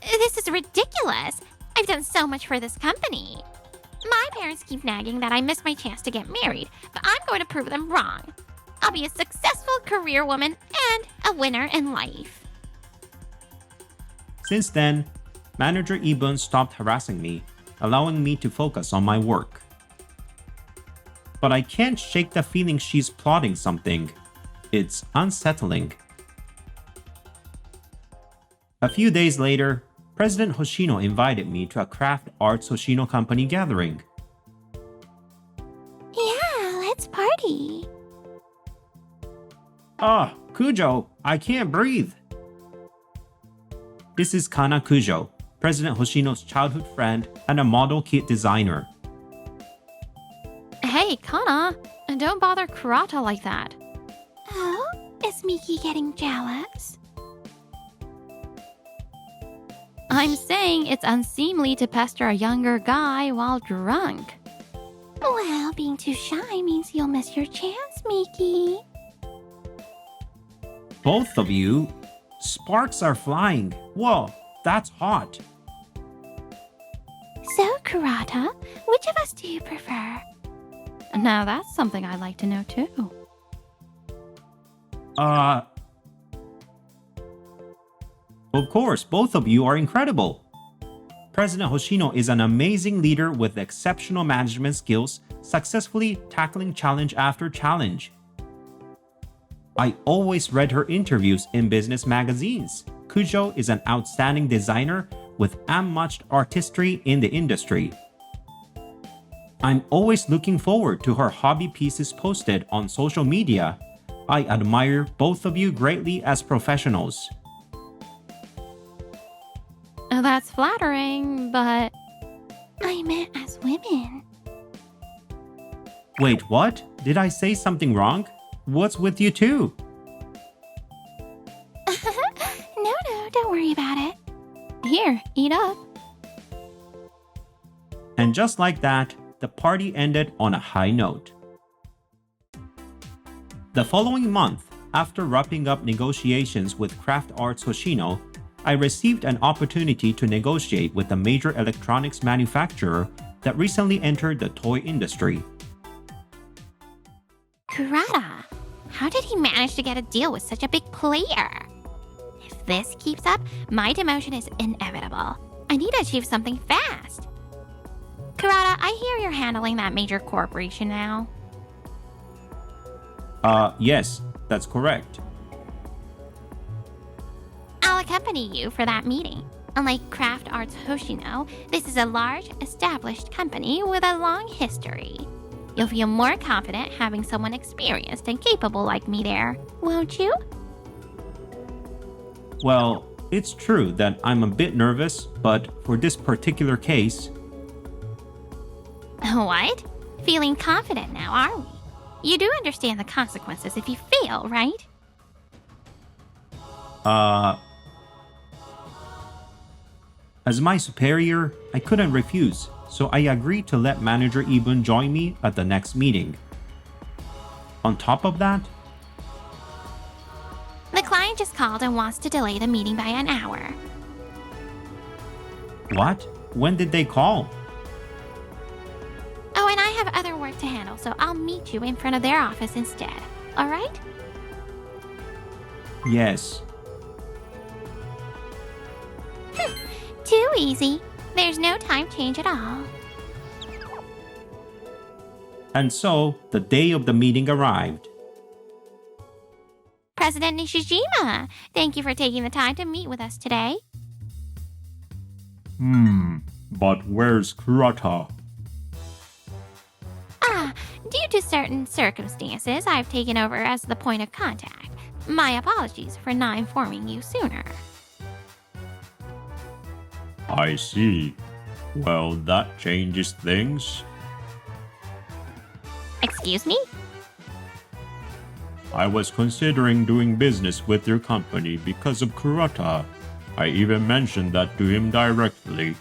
This is ridiculous. I've done so much for this company. My parents keep nagging that I missed my chance to get married, but I'm going to prove them wrong. I'll be a successful career woman and a winner in life. Since then, Manager Iibun stopped harassing me, allowing me to focus on my work. But I can't shake the feeling she's plotting something. It's unsettling. A few days later, President Hoshino invited me to a Craft Arts Hoshino company gathering. Yeah, let's party. Ah, Kujo, I can't breathe. This is Kana Kujo, President Hoshino's childhood friend and a model kit designer. Hey, Kana, don't bother Kurata like that. Oh, is Miki getting jealous? I'm saying it's unseemly to pester a younger guy while drunk. Well, being too shy means you'll miss your chance, Miki. Both of you? Sparks are flying. Whoa, that's hot. So, Kurata, which of us do you prefer? Now that's something I'd like to know too. Of course, both of you are incredible. President Hoshino is an amazing leader with exceptional management skills, successfully tackling challenge after challenge. I always read her interviews in business magazines. Kujo is an outstanding designer with unmatched artistry in the industry. I'm always looking forward to her hobby pieces posted on social media. I admire both of you greatly as professionals. That's flattering, but I meant as women. Wait, what? Did I say something wrong? What's with you two? No, don't worry about it. here, eat up. And just like that, the party ended on a high note. The following month, after wrapping up negotiations with Craft Arts Hoshino, I received an opportunity to negotiate with a major electronics manufacturer that recently entered the toy industry. Kurata, how did he manage to get a deal with such a big player? If this keeps up, my demotion is inevitable. I need to achieve something fast. Kurata, I hear you're handling that major corporation now. Yes, that's correct. I'll accompany you for that meeting. Unlike Craft Arts Hoshino, this is a large, established company with a long history. You'll feel more confident having someone experienced and capable like me there, won't you? Well, it's true that I'm a bit nervous, but for this particular case... What? Feeling confident now, are we? You do understand the consequences if you fail, right? As my superior, I couldn't refuse, so I agreed to let Manager Iibun join me at the next meeting. On top of that, The client just called and wants to delay the meeting by an hour. what? When did they call? Oh, and I have other work to handle, so I'll meet you in front of their office instead. All right? Yes. Too easy. There's no time change at all. And so, the day of the meeting arrived. President Nishijima, thank you for taking the time to meet with us today. But where's Kurata? Due to certain circumstances, I've taken over as the point of contact. My apologies for not informing you sooner. I see. Well, that changes things. Excuse me? I was considering doing business with your company because of Kurata. I even mentioned that to him directly.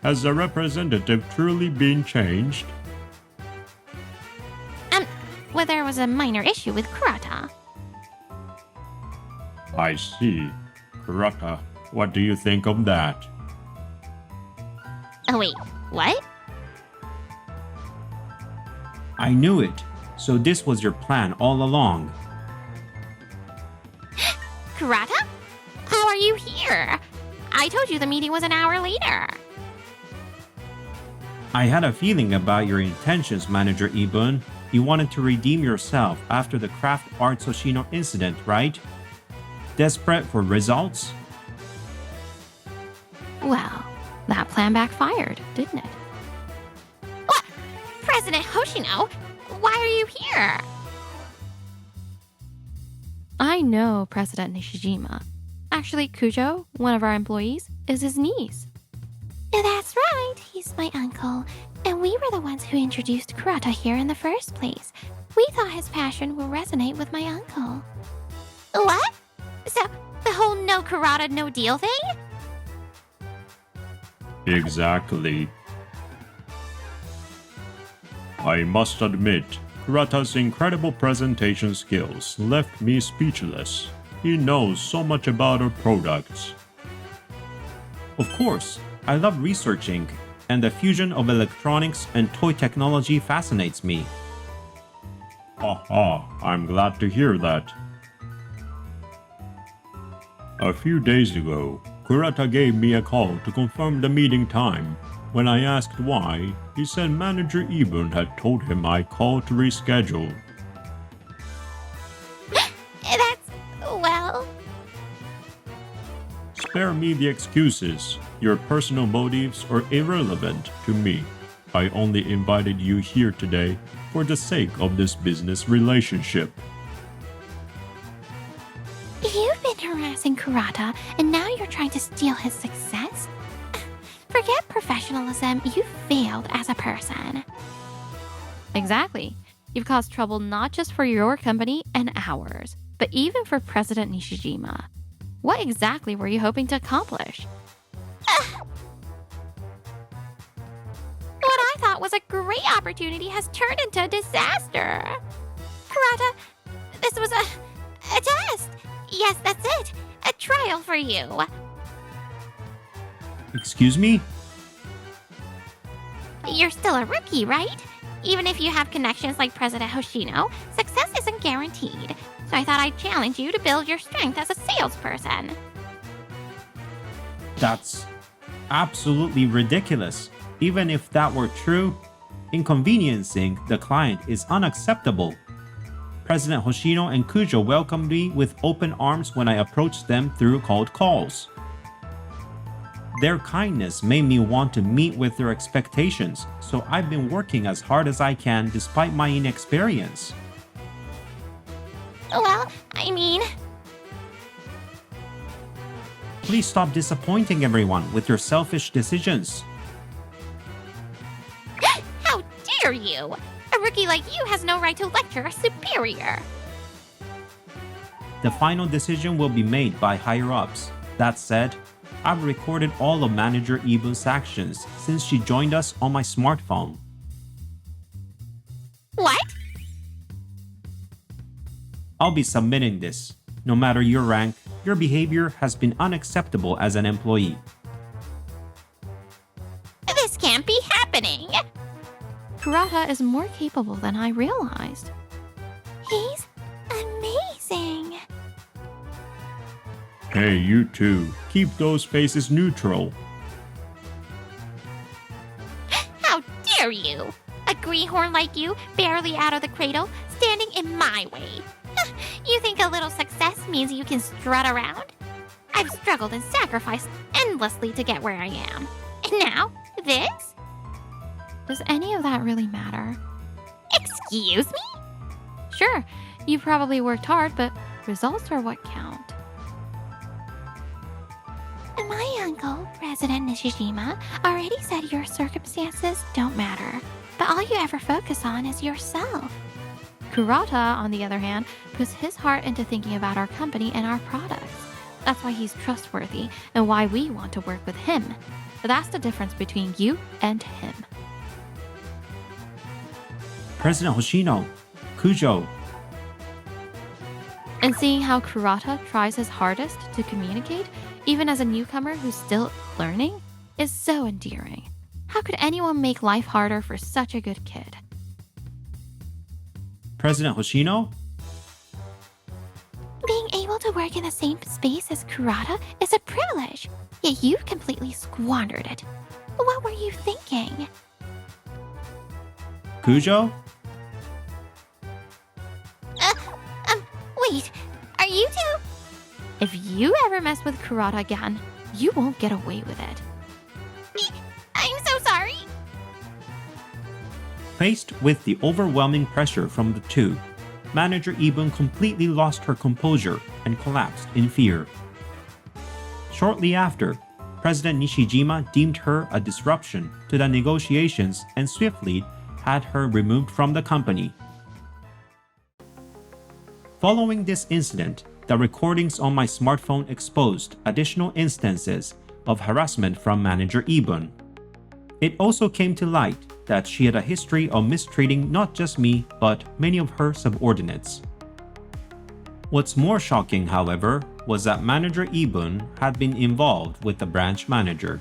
Has the representative truly been changed? Well, there was a minor issue with Kurata. I see. Kurata, what do you think of that? Oh, wait, what? I knew it. So this was your plan all along. Kurata? How are you here? I told you the meeting was an hour later. I had a feeling about your intentions, Manager Iibun. You wanted to redeem yourself after the Craft Arts Hoshino incident, right? Desperate for results? Well, that plan backfired, didn't it? What? President Hoshino? Why are you here? I know President Nishijima. Actually, Kujo, one of our employees, is his niece. That's right, he's my uncle. And we were the ones who introduced Kurata here in the first place. We thought his passion would resonate with my uncle. What? So, the whole no Kurata, no deal thing? Exactly. I must admit, Kurata's incredible presentation skills left me speechless. He knows so much about our products. Of course, I love researching, and the fusion of electronics and toy technology fascinates me. I'm glad to hear that. A few days ago, Kurata gave me a call to confirm the meeting time. When I asked why, he said Manager Iibun had told him I called to reschedule. Well, Spare me the excuses. Your personal motives are irrelevant to me. I only invited you here today for the sake of this business relationship. you've been harassing Kurata, and now you're trying to steal his success? Forget professionalism, you failed as a person. Exactly. You've caused trouble not just for your company and ours, but even for President Nishijima. What exactly were you hoping to accomplish? What I thought was a great opportunity has turned into a disaster. Kurata, this was a test. Yes, that's it. A trial for you. Excuse me? You're still a rookie, right? Even if you have connections like President Hoshino, success isn't guaranteed. So I thought I'd challenge you to build your strength as a salesperson. That's absolutely ridiculous. Even if that were true, inconveniencing the client is unacceptable. President Hoshino and Kujo welcomed me with open arms when I approached them through cold calls. Their kindness made me want to meet with their expectations, so I've been working as hard as I can despite my inexperience. Well, I mean, Please stop disappointing everyone with your selfish decisions. how dare you? A rookie like you has no right to lecture a superior. The final decision will be made by higher-ups. That said, I've recorded all of Manager Iibun's actions since she joined us on my smartphone. What? I'll be submitting this. No matter your rank, your behavior has been unacceptable as an employee. This can't be happening. Kurata is more capable than I realized. He's amazing. Hey, you two. Keep those faces neutral. How dare you? A greenhorn like you, barely out of the cradle, standing in my way. You think a little success means you can strut around? I've struggled and sacrificed endlessly to get where I am. And now, this? Does any of that really matter? Excuse me? Sure, you probably worked hard, but results are what count. My uncle, President Nishijima, already said your circumstances don't matter, but all you ever focus on is yourself. Kurata, on the other hand, puts his heart into thinking about our company and our products. That's why he's trustworthy and why we want to work with him. That's the difference between you and him. President Hoshino, Kujo, And seeing how Kurata tries his hardest to communicate, even as a newcomer who's still learning, is so endearing. How could anyone make life harder for such a good kid? President Hoshino, Being able to work in the same space as Kurata is a privilege, yet you completely squandered it. What were you thinking? Kujo, Wait, are you two? If you ever mess with Kurata again, you won't get away with it. I'm so sorry. Faced with the overwhelming pressure from the two, Manager Iibun completely lost her composure and collapsed in fear. Shortly after, President Nishijima deemed her a disruption to the negotiations and swiftly had her removed from the company. Following this incident, the recordings on my smartphone exposed additional instances of harassment from Manager Iibun. It also came to light that she had a history of mistreating not just me, but many of her subordinates. What's more shocking, however, was that Manager Iibun had been involved with the branch manager.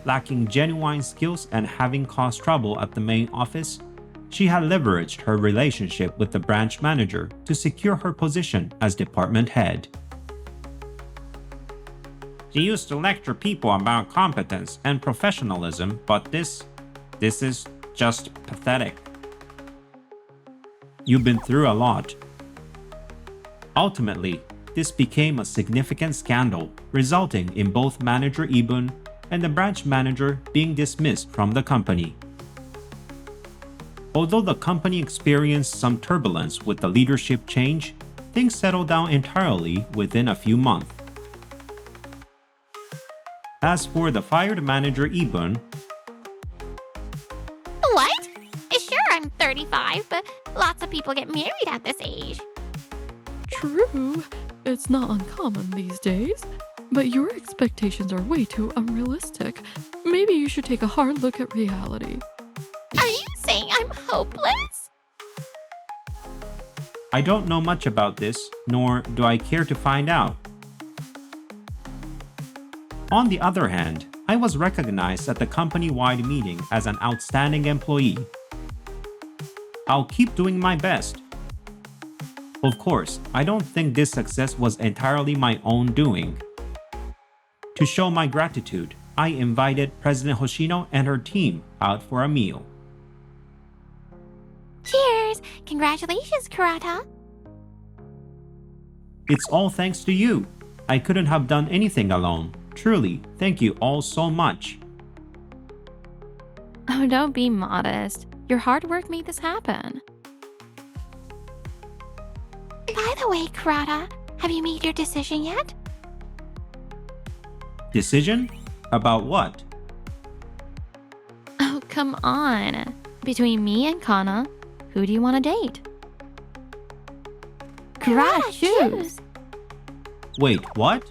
Lacking genuine skills and having caused trouble at the main office, she had leveraged her relationship with the branch manager to secure her position as department head. She used to lecture people about competence and professionalism, but this is just pathetic. You've been through a lot. Ultimately, this became a significant scandal, resulting in both manager Iibun and the branch manager being dismissed from the company. Although the company experienced some turbulence with the leadership change, things settled down entirely within a few months. As for the fired manager Iibun, What? Sure, I'm 35, but lots of people get married at this age. True, it's not uncommon these days, but your expectations are way too unrealistic. Maybe you should take a hard look at reality. Are you saying I'm hopeless? I don't know much about this, nor do I care to find out. On the other hand, I was recognized at the company-wide meeting as an outstanding employee. I'll keep doing my best. Of course, I don't think this success was entirely my own doing. To show my gratitude, I invited President Hoshino and her team out for a meal. Cheers! Congratulations, Kurata. It's all thanks to you. I couldn't have done anything alone. Truly, thank you all so much. Oh, don't be modest. Your hard work made this happen. By the way, Kurata, have you made your decision yet? Decision? About what? Oh, come on. Between me and Kana, who do you want to date? Kurata, choose. Wait, what?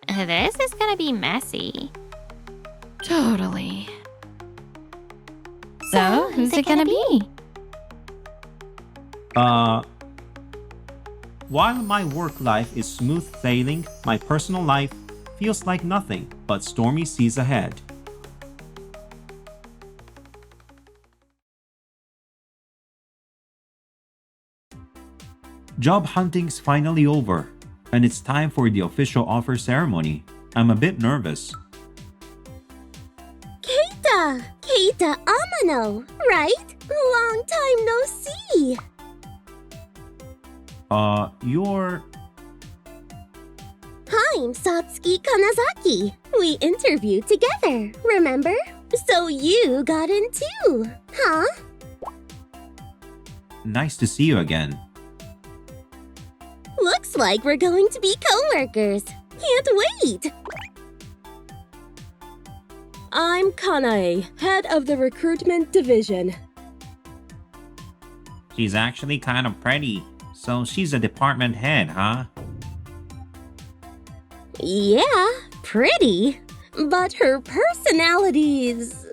This is gonna be messy. Totally. So, who's it gonna be? While my work life is smooth sailing, my personal life feels like nothing but stormy seas ahead. Job hunting's finally over, and it's time for the official offer ceremony. I'm a bit nervous. Keita Amano, right? Long time no see. You're... I'm Satsuki Kanazaki. We interviewed together, remember? So you got in too, huh? Nice to see you again. Looks like we're going to be co-workers. Can't wait! I'm Kanae, head of the recruitment division. She's actually kind of pretty, so she's a department head, huh? Yeah, pretty. But her personality's...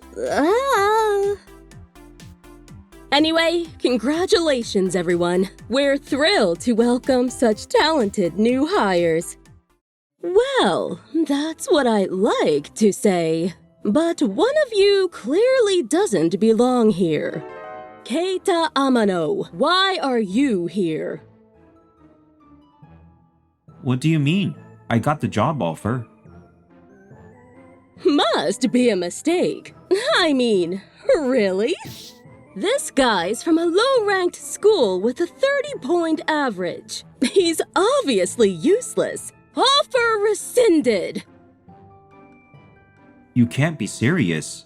Anyway, congratulations everyone. We're thrilled to welcome such talented new hires. Well, that's what I'd like to say. But one of you clearly doesn't belong here. Keita Amano, why are you here? What do you mean? I got the job offer. Must be a mistake. I mean, really? This guy's from a low-ranked school with a 30-point average. He's obviously useless. Offer rescinded. You can't be serious.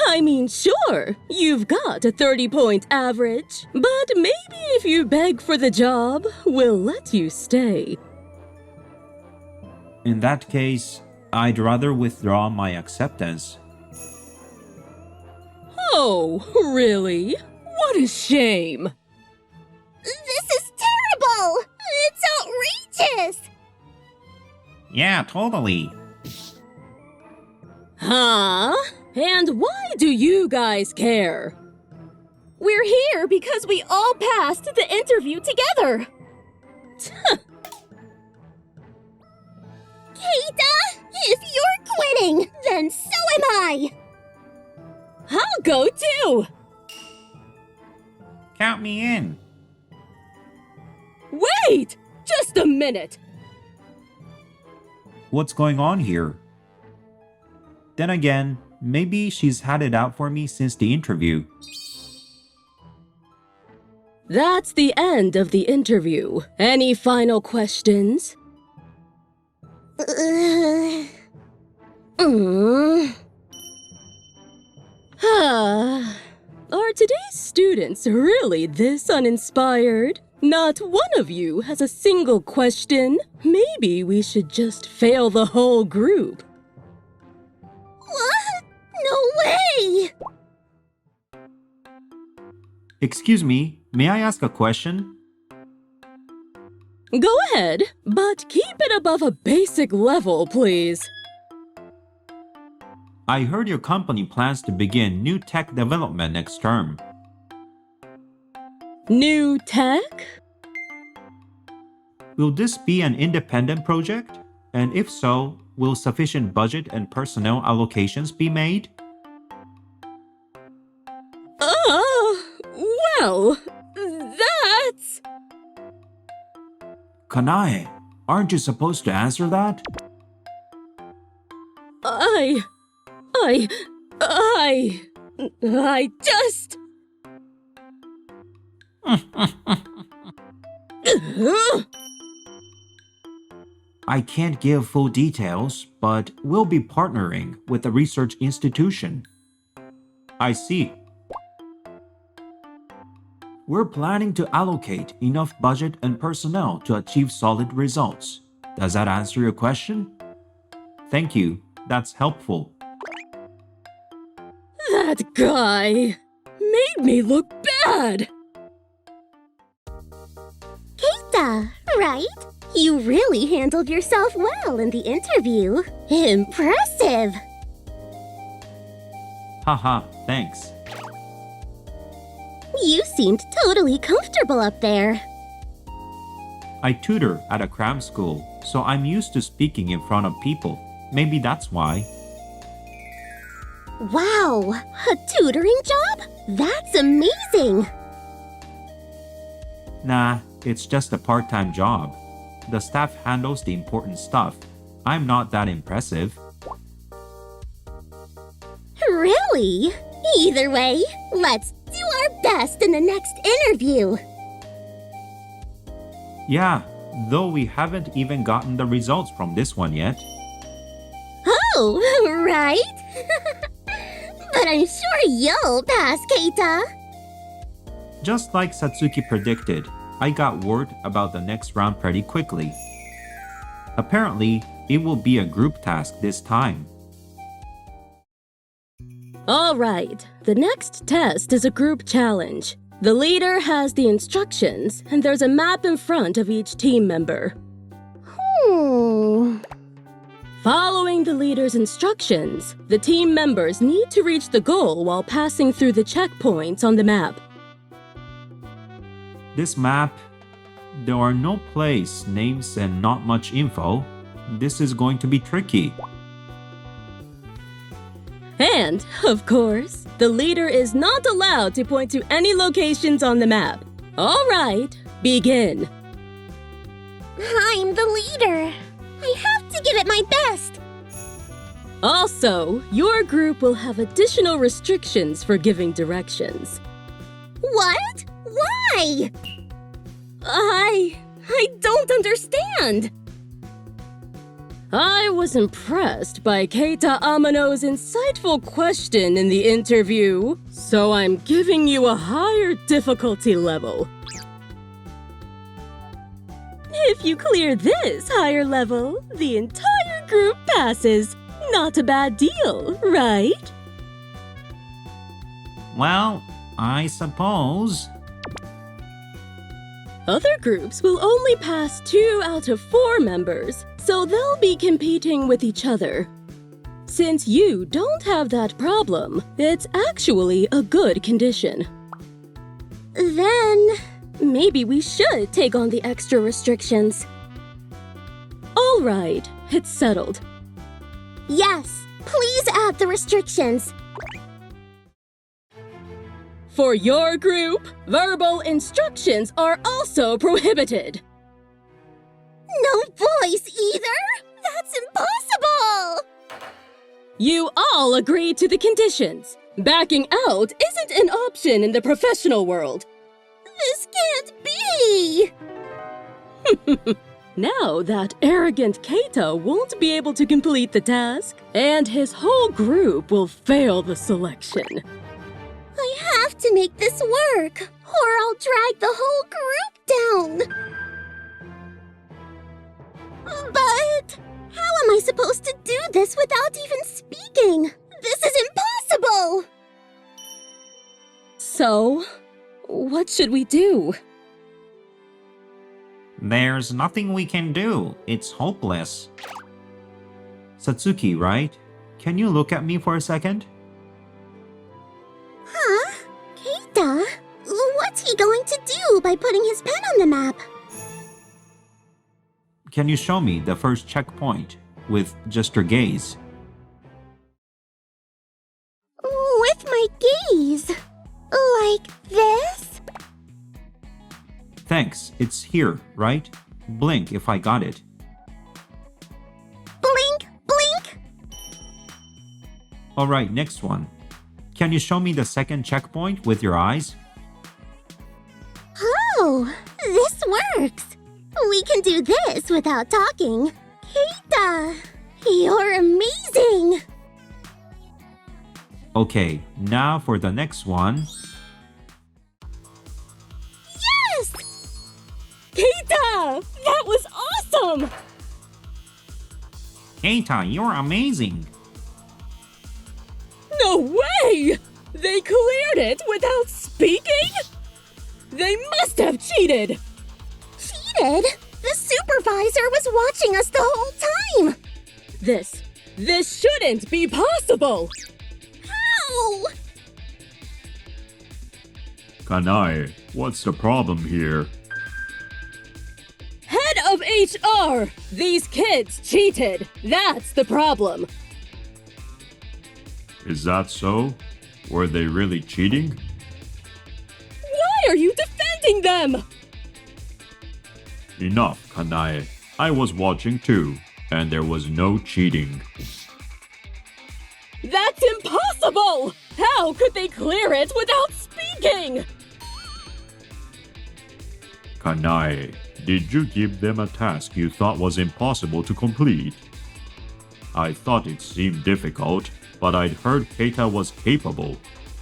I mean, sure, you've got a 30-point average. But maybe if you beg for the job, we'll let you stay. In that case, I'd rather withdraw my acceptance. Oh, really? What a shame. This is terrible! It's outrageous! Yeah, totally. Huh? And why do you guys care? We're here because we all passed the interview together. Keita, if you're quitting, then so am I! I'll go too. Count me in. Wait! Just a minute. What's going on here? Then again, maybe she's had it out for me since the interview. That's the end of the interview. Any final questions? Are today's students really this uninspired? Not one of you has a single question. Maybe we should just fail the whole group. What? No way! Excuse me, may I ask a question? Go ahead, but keep it above a basic level, please. I heard your company plans to begin new tech development next term. New tech? Will this be an independent project? And if so, will sufficient budget and personnel allocations be made? Well, that's... Kanae, aren't you supposed to answer that? I just... I can't give full details, but we'll be partnering with a research institution. I see. We're planning to allocate enough budget and personnel to achieve solid results. Does that answer your question? Thank you. That's helpful. That guy made me look bad. Kaito, right? You really handled yourself well in the interview. Impressive! Haha, thanks. You seemed totally comfortable up there. I tutor at a cram school, so I'm used to speaking in front of people. Maybe that's why. Wow, a tutoring job? That's amazing! Nah, it's just a part-time job. The staff handles the important stuff. I'm not that impressive. Really? Either way, let's do our best in the next interview. Yeah, though we haven't even gotten the results from this one yet. Oh, right? But I'm sure you'll pass, Kaito. Just like Satsuki predicted, I got word about the next round pretty quickly. Apparently, it will be a group task this time. All right, the next test is a group challenge. The leader has the instructions, and there's a map in front of each team member. Following the leader's instructions, the team members need to reach the goal while passing through the checkpoints on the map. This map, there are no place names and not much info. This is going to be tricky. And, of course, the leader is not allowed to point to any locations on the map. All right, begin. I'm the leader. I have to give it my best. Also, your group will have additional restrictions for giving directions. What? Why? I don't understand. I was impressed by Keita Amano's insightful question in the interview, so I'm giving you a higher difficulty level. If you clear this higher level, the entire group passes. Not a bad deal, right? Well, I suppose. Other groups will only pass 2 out of 4 members, so they'll be competing with each other. Since you don't have that problem, it's actually a good condition. Then, maybe we should take on the extra restrictions. All right, it's settled. Yes, please add the restrictions. For your group, verbal instructions are also prohibited. No voice either? That's impossible! You all agree to the conditions. Backing out isn't an option in the professional world. This can't be! Now that arrogant Kaito won't be able to complete the task, and his whole group will fail the selection. I have to make this work, or I'll drag the whole group down. But how am I supposed to do this without even speaking? This is impossible! So, what should we do? There's nothing we can do. It's hopeless. Satsuki, right? Can you look at me for a second? Huh? Keita? What's he going to do by putting his pen on the map? Can you show me the first checkpoint with just your gaze? With my gaze? Like this? Thanks, it's here, right? Blink if I got it. Blink, blink! Alright, next one. Can you show me the second checkpoint with your eyes? Oh, this works. We can do this without talking. Keita, you're amazing! Okay, now for the next one. Yes! Keita! That was awesome! Keita, you're amazing. No way! They cleared it without speaking? They must have cheated! Cheated? The supervisor was watching us the whole time! This shouldn't be possible! How? Kanae, what's the problem here? Head of HR! These kids cheated! That's the problem! Is that so? Were they really cheating? Why are you defending them? Enough, Kanae. I was watching too, and there was no cheating. That's impossible! How could they clear it without speaking? Kanae, did you give them a task you thought was impossible to complete? I thought it seemed difficult, but I'd heard Keita was capable,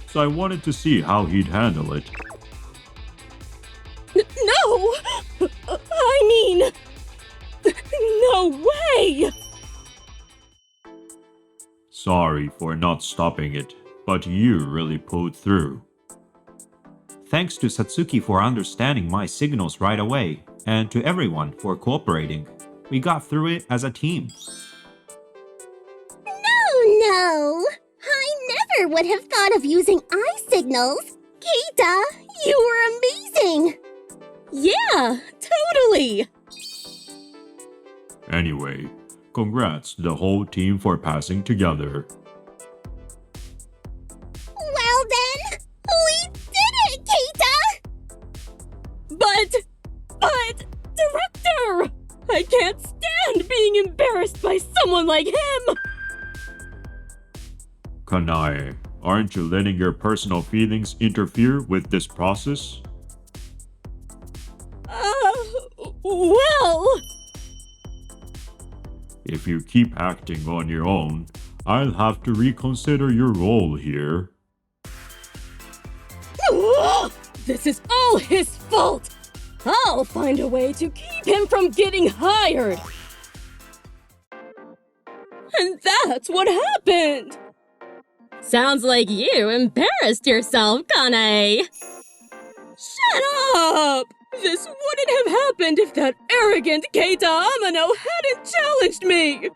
so I wanted to see how he'd handle it. No! I mean... No way! Sorry for not stopping it, but you really pulled through. Thanks to Satsuki for understanding my signals right away, and to everyone for cooperating. We got through it as a team. No! I never would have thought of using eye signals! Keita, you were amazing! Yeah, totally! Anyway, congrats to the whole team for passing together. Well then, we did it, Keita! But, Director! I can't stand being embarrassed by someone like him! Kanae, aren't you letting your personal feelings interfere with this process? Well... If you keep acting on your own, I'll have to reconsider your role here. This is all his fault! I'll find a way to keep him from getting hired! And that's what happened! Sounds like you embarrassed yourself, Kanae! Shut up! This wouldn't have happened if that arrogant Keita Amano hadn't challenged me!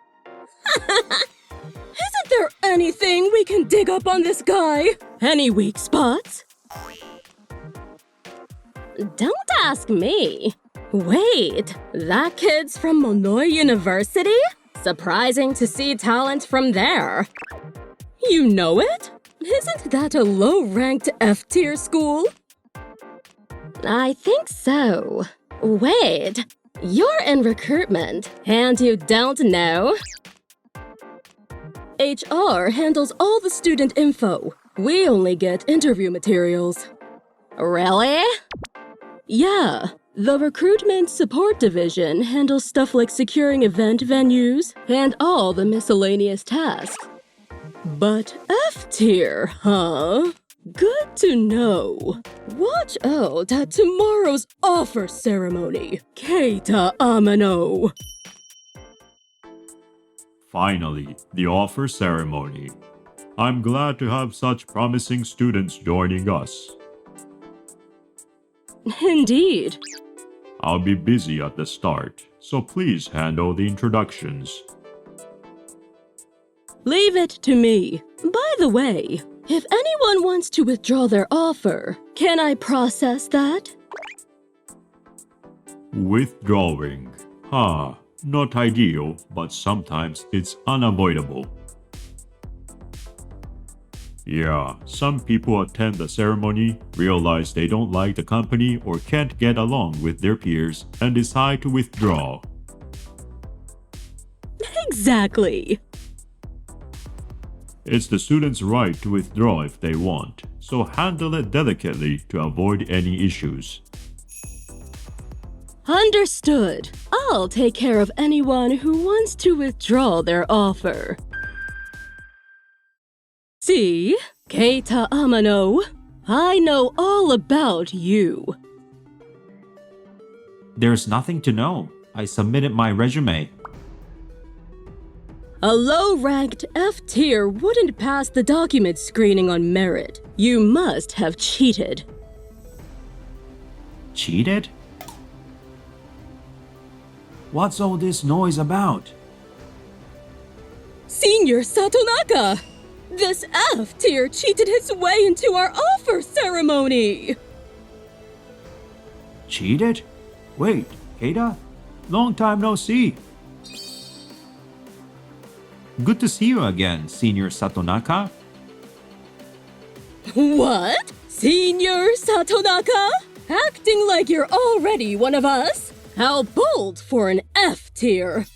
Isn't there anything we can dig up on this guy? Any weak spots? Don't ask me. Wait, that kid's from Monoi University? Surprising to see talent from there. You know it? Isn't that a low-ranked F-tier school? I think so. Wait, you're in recruitment, and you don't know? HR handles all the student info. We only get interview materials. Really? Yeah, the recruitment support division handles stuff like securing event venues and all the miscellaneous tasks. But F tier, huh? Good to know. Watch out at tomorrow's offer ceremony, Keita Amano. Finally, the offer ceremony. I'm glad to have such promising students joining us. Indeed. I'll be busy at the start, so please handle the introductions. Leave it to me. By the way, if anyone wants to withdraw their offer, can I process that? Withdrawing. Not ideal, but sometimes it's unavoidable. Yeah, some people attend the ceremony, realize they don't like the company or can't get along with their peers, and decide to withdraw. Exactly. It's the students' right to withdraw if they want, so handle it delicately to avoid any issues. Understood. I'll take care of anyone who wants to withdraw their offer. See, Keita Amano, I know all about you. There's nothing to know. I submitted my resume. A low-ranked F tier wouldn't pass the document screening on merit. You must have cheated. Cheated? What's all this noise about? Senior Satonaka! This F tier cheated his way into our offer ceremony! Cheated? Wait, Keita? Long time no see. Good to see you again, Senior Satonaka. What? Senior Satonaka? Acting like you're already one of us? How bold for an F tier!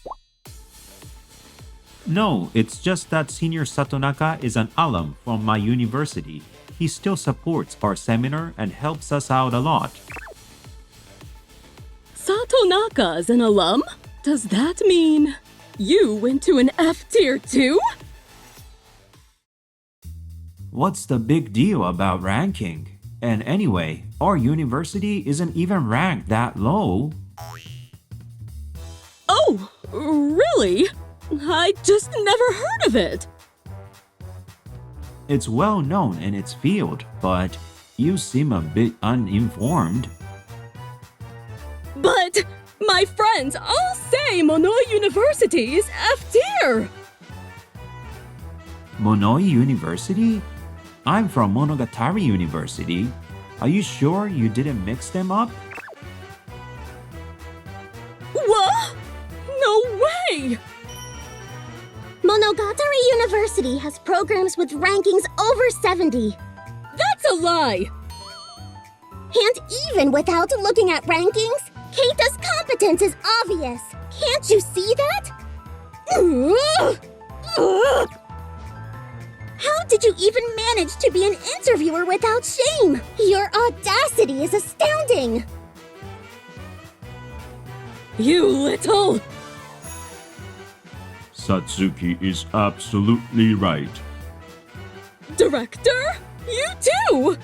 No, it's just that Senior Satonaka is an alum from my university. He still supports our seminar and helps us out a lot. Satonaka's an alum? Does that mean you went to an F tier too? What's the big deal about ranking? And anyway, our university isn't even ranked that low. Oh, really? I just never heard of it. It's well known in its field, but you seem a bit uninformed. But my friends all say Monoi University is F tier. Monoi University? I'm from Monogatari University. Are you sure you didn't mix them up? What? No way! Monogatari University has programs with rankings over 70. That's a lie! And even without looking at rankings, Keita's competence is obvious. Can't you see that? How did you even manage to be an interviewer without shame? Your audacity is astounding. You little... Satsuki is absolutely right. Director? You too!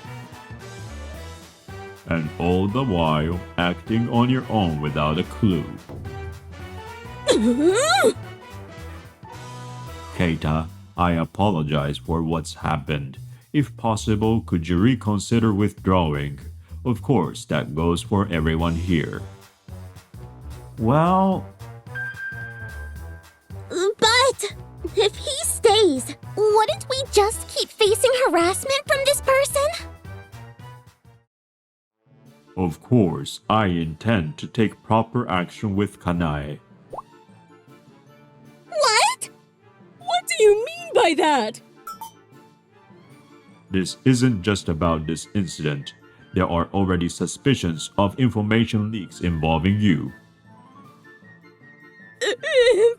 And all the while acting on your own without a clue. Keita, I apologize for what's happened. If possible, could you reconsider withdrawing? Of course, that goes for everyone here. Well, But if he stays, wouldn't we just keep facing harassment from this person? Of course, I intend to take proper action with Kanae. What? What do you mean by that? This isn't just about this incident. There are already suspicions of information leaks involving you.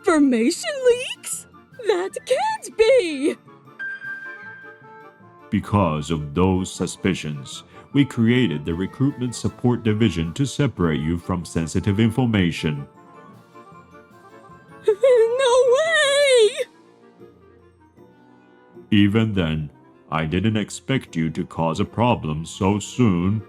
Information leaks? That can't be! Because of those suspicions, we created the Recruitment Support Division to separate you from sensitive information. No way! Even then, I didn't expect you to cause a problem so soon.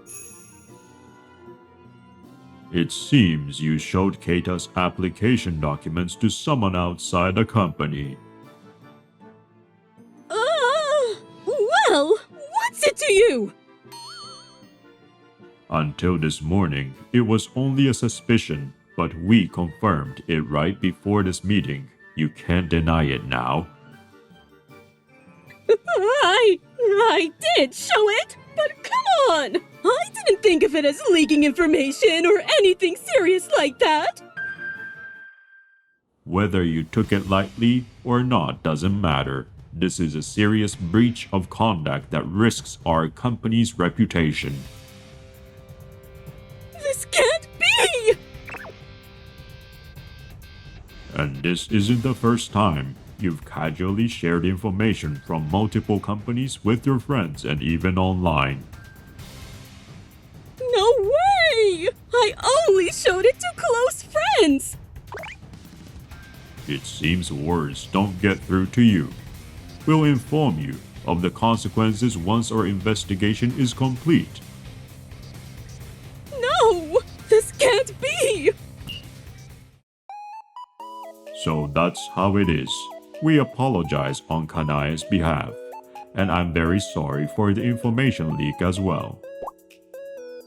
It seems you showed Keita's application documents to someone outside the company. Well, what's it to you? Until this morning, it was only a suspicion, but we confirmed it right before this meeting. You can't deny it now. I did show it, but come on! I didn't think of it as leaking information or anything serious like that. Whether you took it lightly or not doesn't matter. This is a serious breach of conduct that risks our company's reputation. This can't be! And this isn't the first time. You've casually shared information from multiple companies with your friends and even online. No way! I only showed it to close friends! It seems words don't get through to you. We'll inform you of the consequences once our investigation is complete. No! This can't be! So that's how it is. We apologize on Kanae's behalf, and I'm very sorry for the information leak as well.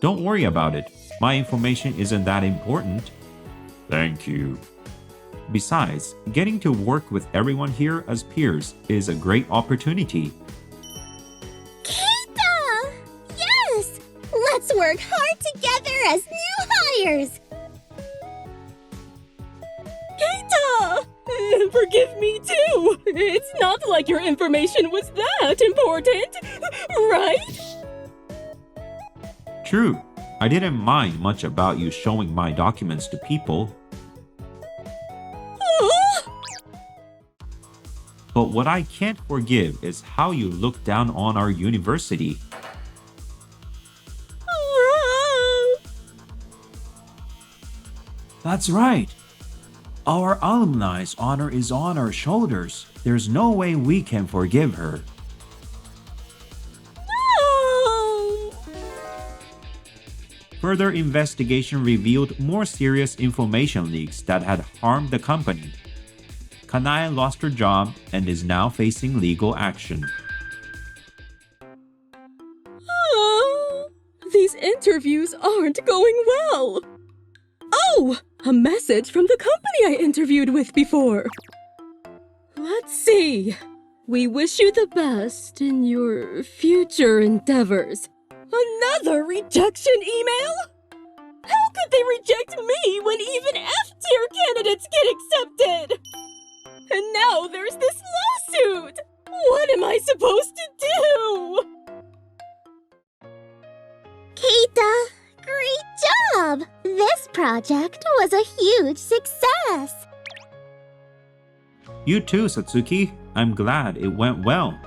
Don't worry about it. My information isn't that important. Thank you. Besides, getting to work with everyone here as peers is a great opportunity. Keita! Yes! Let's work hard together as new hires! Keita! Forgive me too! It's not like your information was that important, right? True, I didn't mind much about you showing my documents to people. But what I can't forgive is how you look down on our university. That's right. Our alumni's honor is on our shoulders. There's no way we can forgive her. Further investigation revealed more serious information leaks that had harmed the company. Kanae lost her job and is now facing legal action. These interviews aren't going well. Oh, a message from the company I interviewed with before. Let's see. We wish you the best in your future endeavors. Another rejection email? How could they reject me when even F-tier candidates get accepted? And now there's this lawsuit! What am I supposed to do? Keita, great job! This project was a huge success! You too, Satsuki. I'm glad it went well.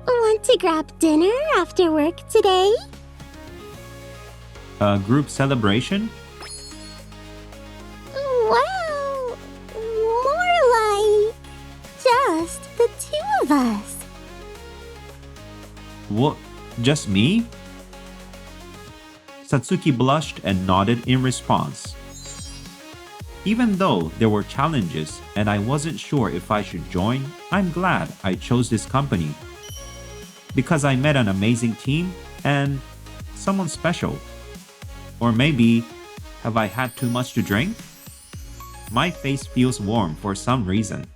Want to grab dinner after work today? A group celebration? Well, more like just the two of us. What? Just me? Satsuki blushed and nodded in response. Even though there were challenges and I wasn't sure if I should join, I'm glad I chose this company. Because I met an amazing team and someone special. Or maybe, have I had too much to drink? My face feels warm for some reason.